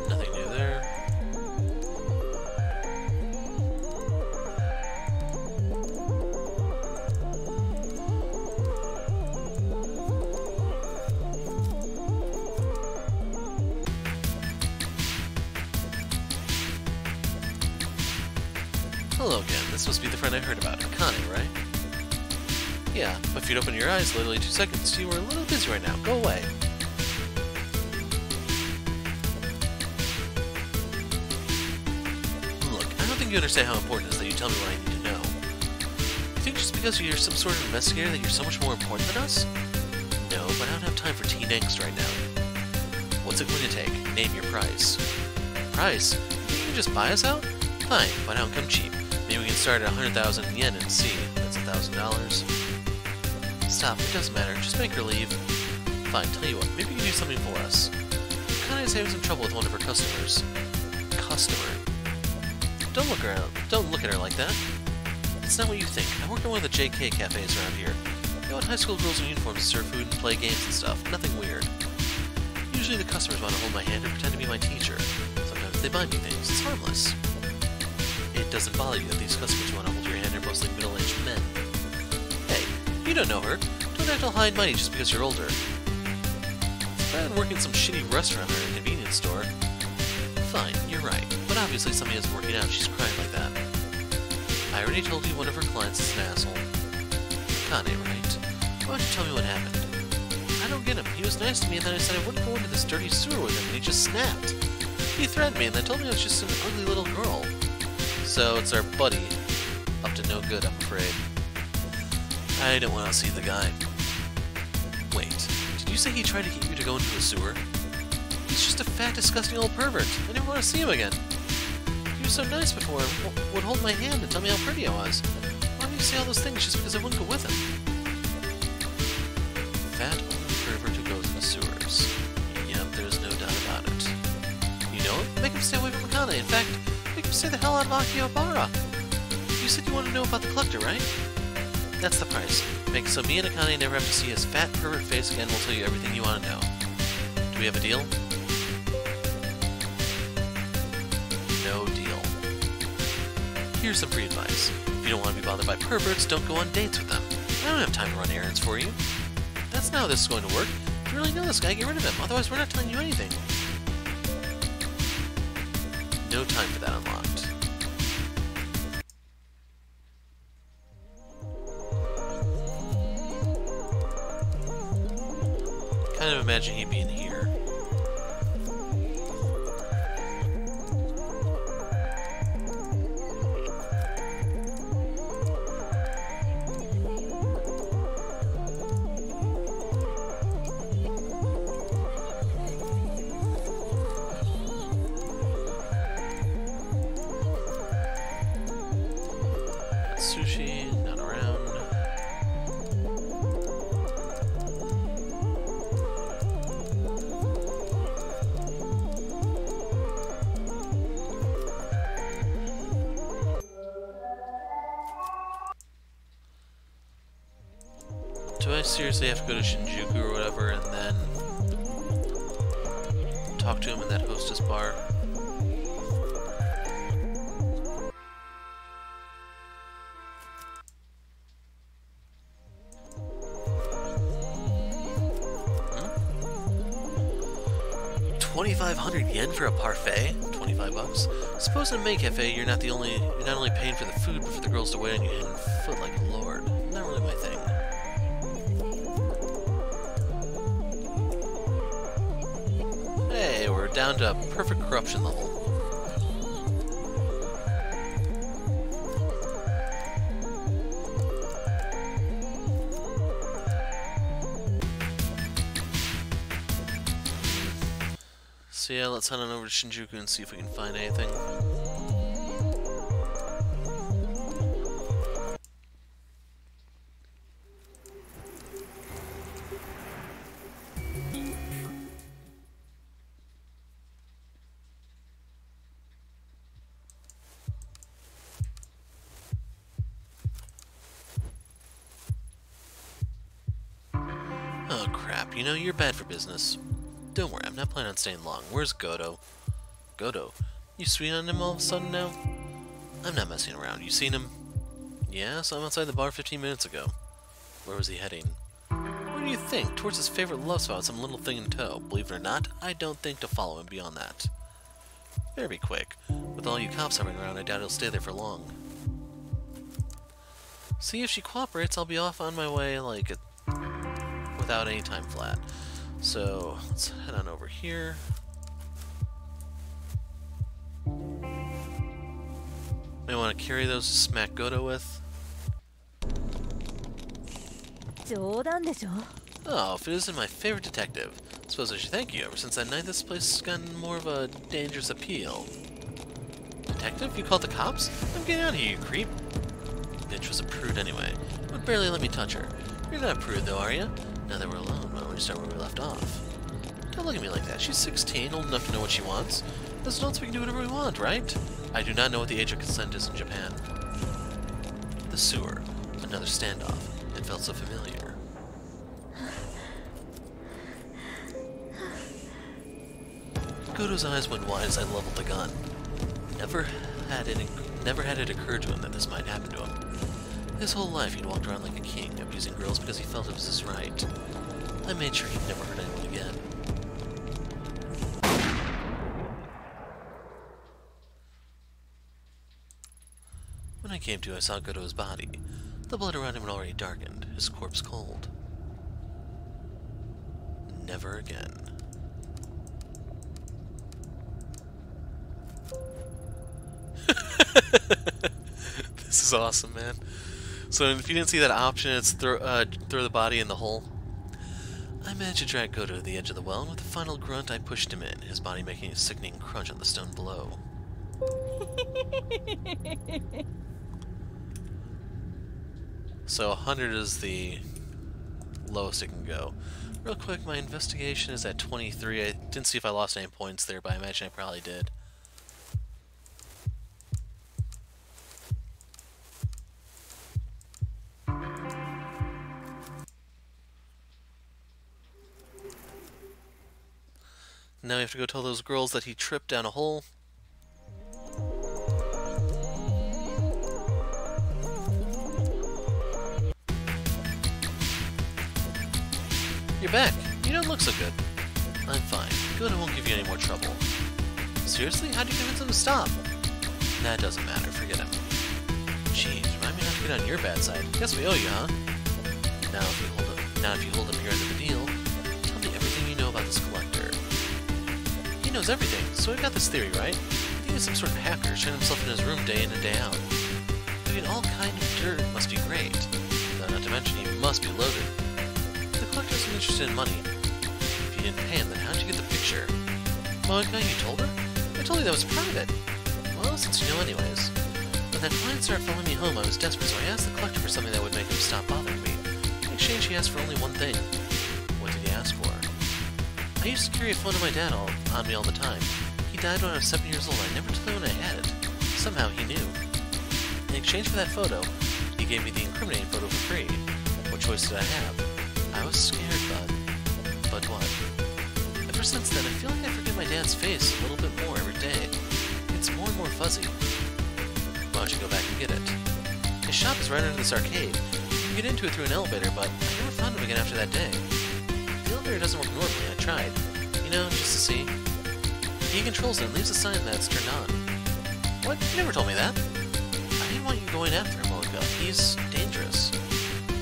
Nothing new there. Hello again. This must be the friend I heard about. Akane, right? Yeah, but if you'd open your eyes literally 2 seconds, you were a little busy right now. Go away. think you understand how important it is that you tell me what I need to know. You think just because you're some sort of investigator that you're so much more important than us? No, but I don't have time for teen angst right now. What's it going to take? Name your price. Price? You can just buy us out? Fine, why don't come cheap? Maybe we can start at 100,000 yen and see. That's $1,000. Stop, it doesn't matter. Just make her leave. Fine, tell you what, maybe you can do something for us. Kanae's having some trouble with one of her customers. Customer? Don't look around. Don't look at her like that. It's not what you think. I work at one of the JK cafes around here. They want high school girls in uniforms to serve food and play games and stuff. Nothing weird. Usually the customers want to hold my hand and pretend to be my teacher. Sometimes they buy me things. It's harmless. It doesn't bother you that these customers want to hold your hand. They're mostly middle-aged men. Hey, you don't know her. Don't act all high and mighty just because you're older. It's better than working in some shitty restaurant or a convenience store. Fine, you're right. But obviously something isn't working out. She's crying like that. I already told you one of her clients is an asshole. Kanae, right? Why don't you tell me what happened? I don't get him. He was nice to me and then I said I wouldn't go into this dirty sewer with him and he just snapped. He threatened me and then told me I was just an ugly little girl. So it's our buddy. Up to no good, I'm afraid. I don't want to see the guy. Wait, did you say he tried to get you to go into a sewer? He's just a fat, disgusting old pervert. I never want to see him again. He was so nice before and would hold my hand and tell me how pretty I was. Why would you say all those things just because I wouldn't go with him? Fat old pervert who goes into sewers. Yep, there's no doubt about it. You know what? Make him stay away from Kanae. In fact, make him stay the hell out of Akihabara. You said you want to know about the collector, right? That's the price. Make it so me and Akane never have to see his fat pervert face again. We'll tell you everything you want to know. Do we have a deal? No deal. Here's some free advice. If you don't want to be bothered by perverts, don't go on dates with them. I don't have time to run errands for you. That's not how this is going to work. If you really know this guy, get rid of him. Otherwise, we're not telling you anything. No time for that unlocked. Kind of imagine he'd be in here. Sushi, not around. Do I seriously have to go to Shinjuku or whatever and then talk to him in that hostess bar? $2,500 yen for a parfait? 25 bucks. Suppose in a maid cafe you're not only paying for the food, but for the girls to wait on you hand and foot like a lord. Not really my thing. Hey, we're down to perfect corruption level. So yeah, let's head on over to Shinjuku and see if we can find anything. Oh crap, you know, you're bad for business. Don't worry, I'm not planning on staying long. Where's Goto? Goto? You sweet on him all of a sudden now? I'm not messing around. You seen him? Yeah, saw him outside the bar 15 minutes ago. Where was he heading? What do you think? Towards his favorite love spot, some little thing in tow. Believe it or not, I don't think to follow him beyond that. Better be quick. With all you cops hovering around, I doubt he'll stay there for long. See, if she cooperates, I'll be off on my way, like, without any time flat. So, let's head on over here. May want to carry those to smack Goto with. 冗談でしょ Oh, if it isn't my favorite detective. Suppose I should thank you. Ever since that night, this place has gotten more of a dangerous appeal. Detective? You called the cops? I'm getting out of here, you creep. Bitch was a prude anyway. Would barely let me touch her. You're not a prude though, are you? Now that we're alone, why don't we start where we left off? Don't look at me like that. She's 16, old enough to know what she wants. As adults, we can do whatever we want, right? I do not know what the age of consent is in Japan. The sewer. Another standoff. It felt so familiar. Goto's eyes went wide as I leveled the gun. Never had it occur to him that this might happen to him. His whole life he'd walked around like a king, abusing girls because he felt it was his right. I made sure he'd never hurt anyone again. When I came to, I saw Goto's body. The blood around him had already darkened, his corpse cold. Never again. This is awesome, man. So if you didn't see that option, it's throw the body in the hole. I managed to drag Goto to the edge of the well, and with a final grunt, I pushed him in, his body making a sickening crunch on the stone below. So 100 is the lowest it can go. Real quick, my investigation is at 23. I didn't see if I lost any points there, but I imagine I probably did. Now we have to go tell those girls that he tripped down a hole. You're back. You don't look so good. I'm fine. Goto won't give you any more trouble. Seriously? How'd you convince him to stop? Nah, it doesn't matter. Forget him. Jeez, remind me not to get on your bad side. Guess we owe you, huh? Now if you hold him here as a deal, tell me everything you know about this collector. He knows everything, so we've got this theory, right? I think he's some sort of hacker, shutting himself in his room day in and day out. Doing all kind of dirt must be great. Though not to mention he must be loaded. The collector isn't interested in money. If you didn't pay him, then how'd you get the picture? Monica, you told her? I told you that was private. Well, since you know anyways. When that client started following me home, I was desperate, so I asked the collector for something that would make him stop bothering me. In exchange, he asked for only one thing. What did he ask for? I used to carry a phone of my dad on me all the time. He died when I was 7 years old. I never told him when I had it. Somehow he knew. In exchange for that photo, he gave me the incriminating photo for free. What choice did I have? I was scared, but what? Ever since then, I feel like I forget my dad's face a little bit more every day. It's more and more fuzzy. Why don't you go back and get it? His shop is right under this arcade. You can get into it through an elevator, but I never found him again after that day. The elevator doesn't work normally. I tried. You know, just to see. He controls it and leaves a sign that it's turned on. What? You never told me that. I didn't want you going after him, Monica. He's dangerous.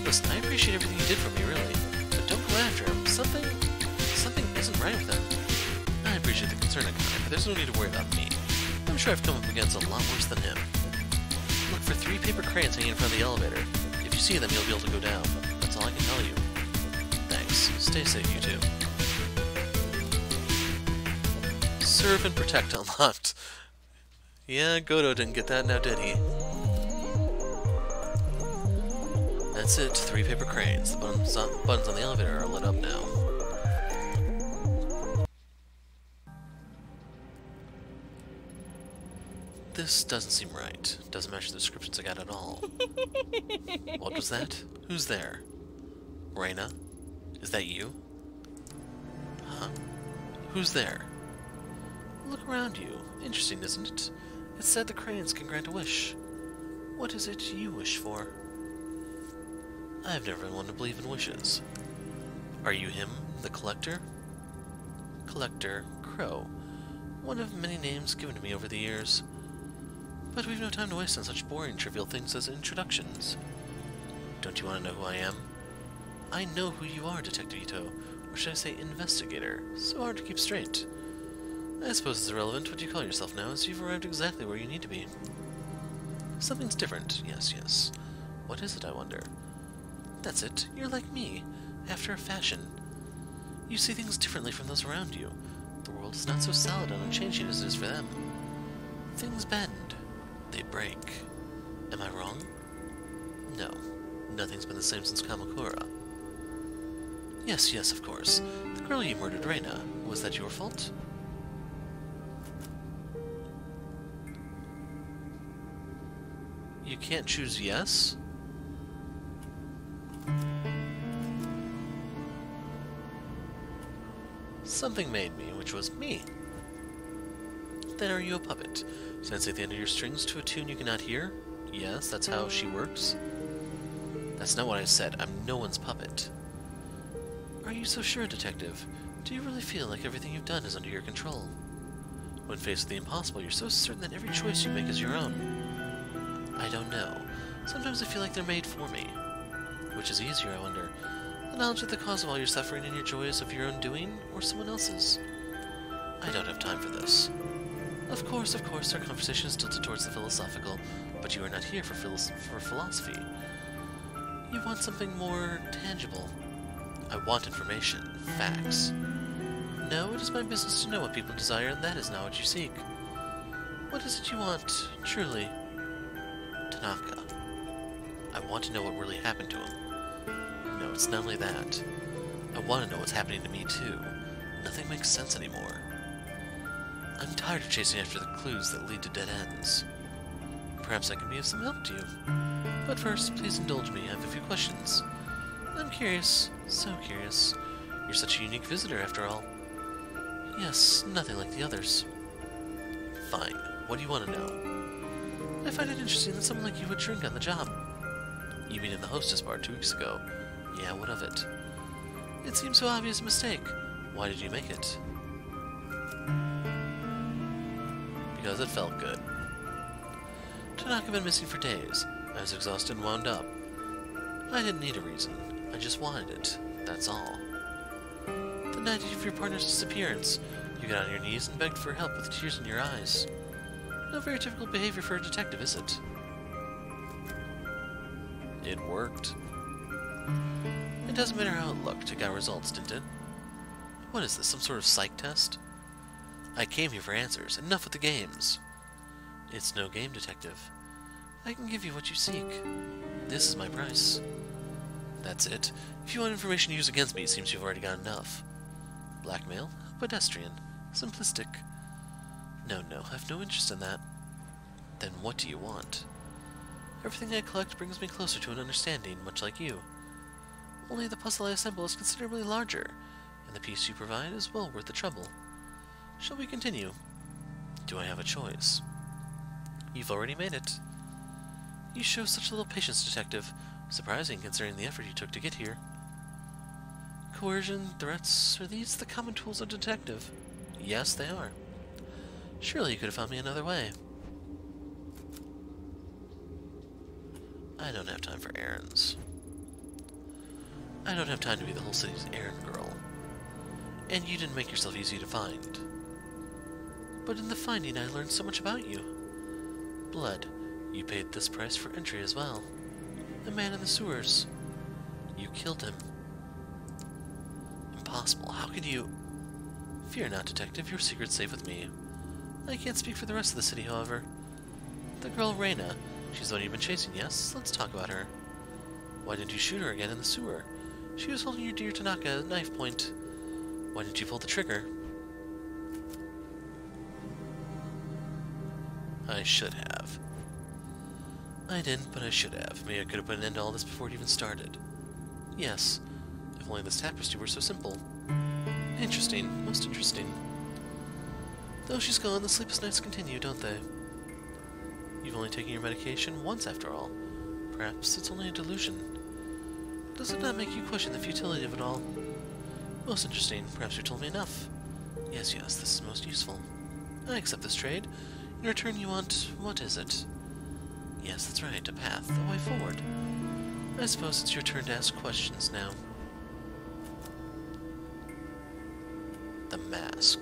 Listen, I appreciate everything you did for me, really. But don't go after him. Something isn't right with him. I appreciate the concern, Akane, but there's no need to worry about me. I'm sure I've come up against a lot worse than him. Look for 3 paper cranes hanging in front of the elevator. If you see them, you'll be able to go down. That's all I can tell you. Thanks. Stay safe, you two. Serve and protect unlocked. Yeah, Goto didn't get that now, did he? That's it. 3 paper cranes. The buttons on the elevator are lit up now. This doesn't seem right. Doesn't match the descriptions I got at all. What was that? Who's there? Reina? Is that you? Huh? Who's there? Look around you. Interesting, isn't it? It said the cranes can grant a wish. What is it you wish for? I've never been one to believe in wishes. Are you him, the collector? Collector Crow. One of many names given to me over the years. But we've no time to waste on such boring, trivial things as introductions. Don't you want to know who I am? I know who you are, Detective Ito, or should I say investigator. So hard to keep straight. I suppose it's irrelevant what you call yourself now, as you've arrived exactly where you need to be. Something's different. Yes, yes. What is it, I wonder? That's it. You're like me, after a fashion. You see things differently from those around you. The world is not so solid and unchanging as it is for them. Things bend. They break. Am I wrong? No. Nothing's been the same since Kamakura. Yes, yes, of course. The girl you murdered, Reina. Was that your fault? You can't choose yes? Something made me, which was me. Then are you a puppet? Sensing the end of your strings to a tune you cannot hear? Yes, that's how she works. That's not what I said. I'm no one's puppet. Are you so sure, Detective? Do you really feel like everything you've done is under your control? When faced with the impossible, you're so certain that every choice you make is your own. I don't know. Sometimes I feel like they're made for me. Which is easier, I wonder? The knowledge of the cause of all your suffering and your joys of your own doing, or someone else's? I don't have time for this. Of course, our conversation is tilted towards the philosophical, but you are not here for philosophy. You want something more tangible. I want information, facts. No, it is my business to know what people desire, and that is not what you seek. What is it you want, truly? Tanaka. I want to know what really happened to him. No, it's not only that. I want to know what's happening to me, too. Nothing makes sense anymore. I'm tired of chasing after the clues that lead to dead ends. Perhaps I can be of some help to you. But first, please indulge me. I have a few questions. I'm curious. So curious. You're such a unique visitor, after all. Yes, nothing like the others. Fine. What do you want to know? I find it interesting that someone like you would drink on the job. You mean in the hostess bar 2 weeks ago? Yeah, what of it? It seems so obvious a mistake. Why did you make it? Because it felt good. Tanaka had been missing for days. I was exhausted and wound up. I didn't need a reason. I just wanted it. That's all. The night of your partner's disappearance, you got on your knees and begged for help with tears in your eyes. No very typical behavior for a detective, is it? It worked. It doesn't matter how it looked, it got results, didn't it? What is this, some sort of psych test? I came here for answers. Enough with the games. It's no game, Detective. I can give you what you seek. This is my price. That's it. If you want information to use against me, it seems you've already got enough. Blackmail? Pedestrian. Simplistic. No, I've no interest in that. Then what do you want? Everything I collect brings me closer to an understanding, much like you. Only the puzzle I assemble is considerably larger, and the piece you provide is well worth the trouble. Shall we continue? Do I have a choice? You've already made it. You show such little patience, Detective. Surprising, considering the effort you took to get here. Coercion, threats, are these the common tools of a detective? Yes, they are. Surely you could have found me another way. I don't have time for errands. I don't have time to be the whole city's errand girl. And you didn't make yourself easy to find. But in the finding, I learned so much about you. Blood. You paid this price for entry as well. The man in the sewers. You killed him. Impossible. How could you... Fear not, Detective. Your secret's safe with me. I can't speak for the rest of the city, however. The girl Reina. She's the one you've been chasing, yes? Let's talk about her. Why didn't you shoot her again in the sewer? She was holding your dear Tanaka at knife point. Why didn't you pull the trigger? I should have. I didn't, but I should have. Maybe I could have put an end to all this before it even started. Yes. If only this tapestry were so simple. Interesting. Most interesting. Though she's gone, the sleepless nights continue, don't they? You've only taken your medication once, after all. Perhaps it's only a delusion. Does it not make you question the futility of it all? Most interesting. Perhaps you told me enough. Yes, this is most useful. I accept this trade. In return you want... what is it? Yes, that's right, a path, a way forward. I suppose it's your turn to ask questions now. The mask.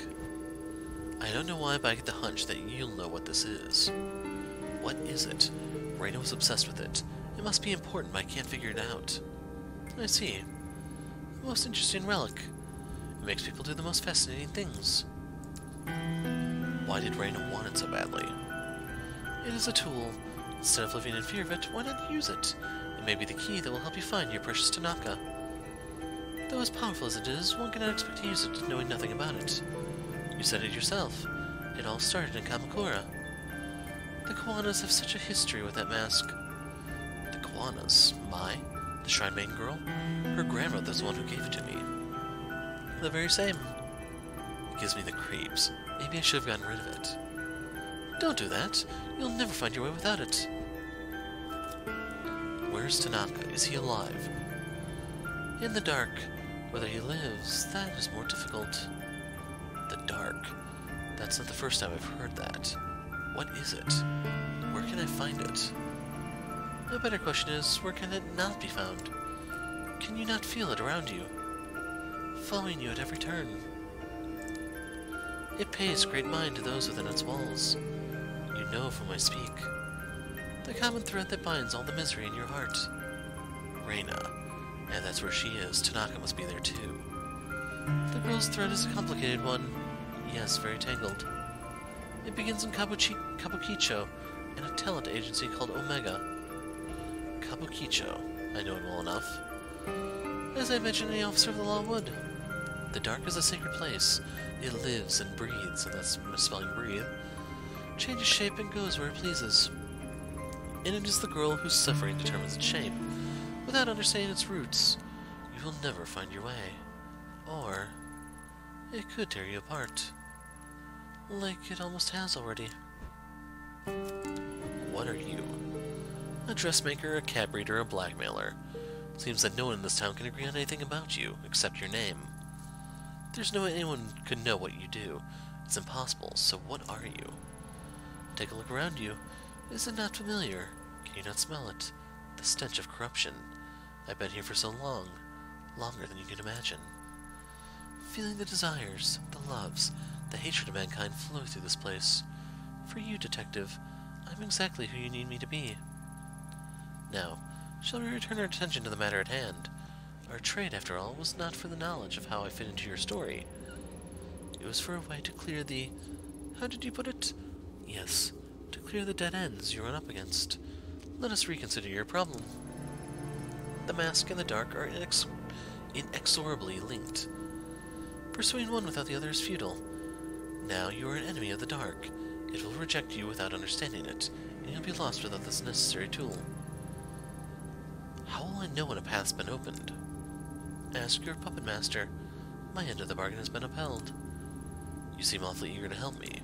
I don't know why, but I get the hunch that you'll know what this is. What is it? Reina was obsessed with it. It must be important, but I can't figure it out. I see. The most interesting relic. It makes people do the most fascinating things. Why did Reina want it so badly? It is a tool. Instead of living in fear of it, why not use it? It may be the key that will help you find your precious Tanaka. Though as powerful as it is, one cannot expect to use it knowing nothing about it. You said it yourself. It all started in Kamakura. The Kawanas have such a history with that mask. The Kawanas? The Shrine Maiden girl? Her grandmother's the one who gave it to me. The very same. It gives me the creeps. Maybe I should have gotten rid of it. Don't do that. You'll never find your way without it. Where's Tanaka? Is he alive? In the dark. Whether he lives, that is more difficult. The dark. That's not the first time I've heard that. What is it? Where can I find it? A better question is, where can it not be found? Can you not feel it around you? Following you at every turn. It pays great mind to those within its walls. You know of whom I speak. The common thread that binds all the misery in your heart. Reina. And that's where she is. Tanaka must be there too. The girl's thread is a complicated one. Yes, very tangled. It begins in Kabukicho, and a talent agency called Omega. Kabukicho. I know it well enough. As I imagine any officer of the law would. The dark is a sacred place. It lives and breathes, and that's misspelling breathe. Changes shape and goes where it pleases. And it is the girl whose suffering determines its shape. Without understanding its roots, you will never find your way. Or, it could tear you apart. Like it almost has already. What are you? A dressmaker, a cat breeder, a blackmailer. Seems that no one in this town can agree on anything about you, except your name. There's no way anyone could know what you do. It's impossible, so what are you? Take a look around you. Is it not familiar? Can you not smell it? The stench of corruption. I've been here for so long. Longer than you can imagine. Feeling the desires, the loves, the hatred of mankind flow through this place. For you, detective, I'm exactly who you need me to be. Now, shall we return our attention to the matter at hand? Our trade, after all, was not for the knowledge of how I fit into your story. It was for a way to clear the... How did you put it? Yes, to clear the dead ends you run up against. Let us reconsider your problem. The mask and the dark are inexorably linked. Pursuing one without the other is futile. Now you are an enemy of the dark. It will reject you without understanding it, and you'll be lost without this necessary tool. How will I know when a path's been opened? Ask your puppet master. My end of the bargain has been upheld. You seem awfully eager to help me.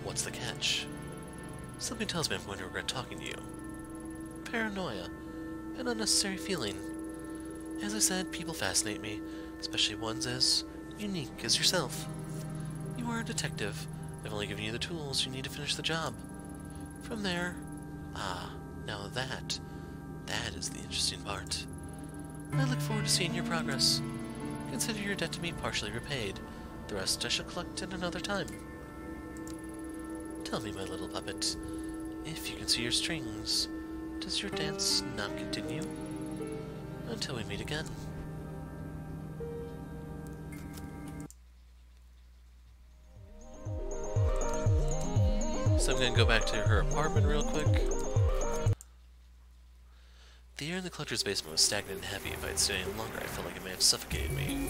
What's the catch? Something tells me I'm going to regret talking to you. Paranoia. An unnecessary feeling. As I said, people fascinate me, especially ones as unique as yourself. You are a detective. I've only given you the tools you need to finish the job. From there... now that is the interesting part. I look forward to seeing your progress. Consider your debt to me partially repaid. The rest I shall collect at another time. Tell me, my little puppet, if you can see your strings, does your dance not continue? Until we meet again. So I'm going to go back to her apartment real quick. The air in the collector's basement was stagnant and heavy. If I had stayed any longer, I felt like it may have suffocated me.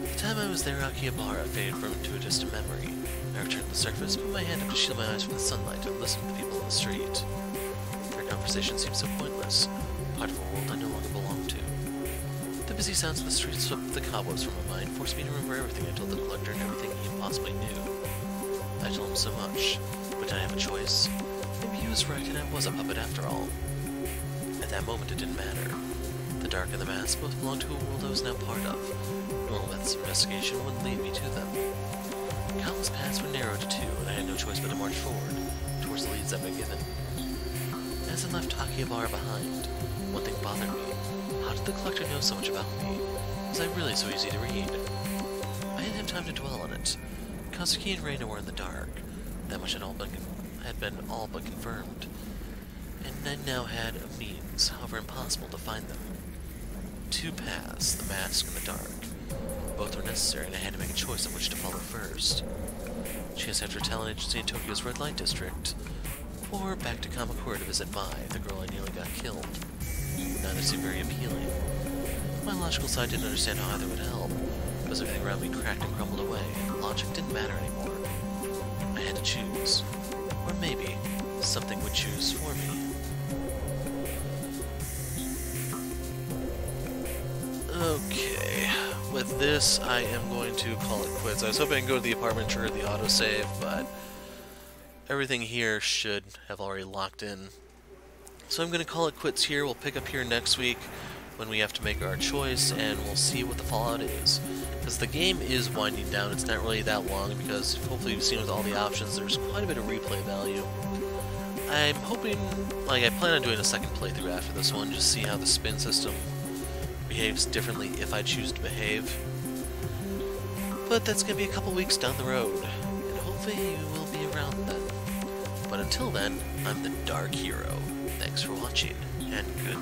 The time I was there, Akihabara faded into a distant memory. I returned to the surface, put my hand up to shield my eyes from the sunlight, and listened to the people in the street. Their conversation seemed so pointless, part of a world I no longer belonged to. The busy sounds of the street swept the cobwebs from my mind, forced me to remember everything I told the collector and everything he possibly knew. I told him so much, but did I have a choice? Maybe he was right, and I was a puppet after all. At that moment, it didn't matter. The dark and the mask both belonged to a world I was now part of. Normal methods of investigation wouldn't lead me to them. Countless paths were narrowed to two, and I had no choice but to march forward, towards the leads I'd been given. As I left Akihabara behind, one thing bothered me. How did the collector know so much about me? Was I really so easy to read? I hadn't had time to dwell on it. Kazuki and Reina were in the dark. That much had been all but confirmed. and I now had a means, however impossible, to find them. Two paths, the mask and the dark. Both were necessary, and I had to make a choice of which to follow first. Chase after a talent agency in Tokyo's red light district, or back to Kamakura to visit Mai, the girl I nearly got killed. Neither seemed very appealing. My logical side didn't understand how either would help, because everything around me cracked and crumbled away. Logic didn't matter anymore. I had to choose. Or maybe something would choose for me. Okay, with this I am going to call it quits. I was hoping to go to the apartment to trigger the autosave, but everything here should have already locked in. So I'm going to call it quits here. We'll pick up here next week when we have to make our choice, and we'll see what the fallout is. Because the game is winding down. It's not really that long, because hopefully you've seen with all the options, there's quite a bit of replay value. I'm hoping, like, I plan on doing a second playthrough after this one, just see how the spin system behaves differently if I choose to behave. But that's going to be a couple weeks down the road, and hopefully you will be around then. But until then, I'm the Dark Hero. Thanks for watching, and goodbye.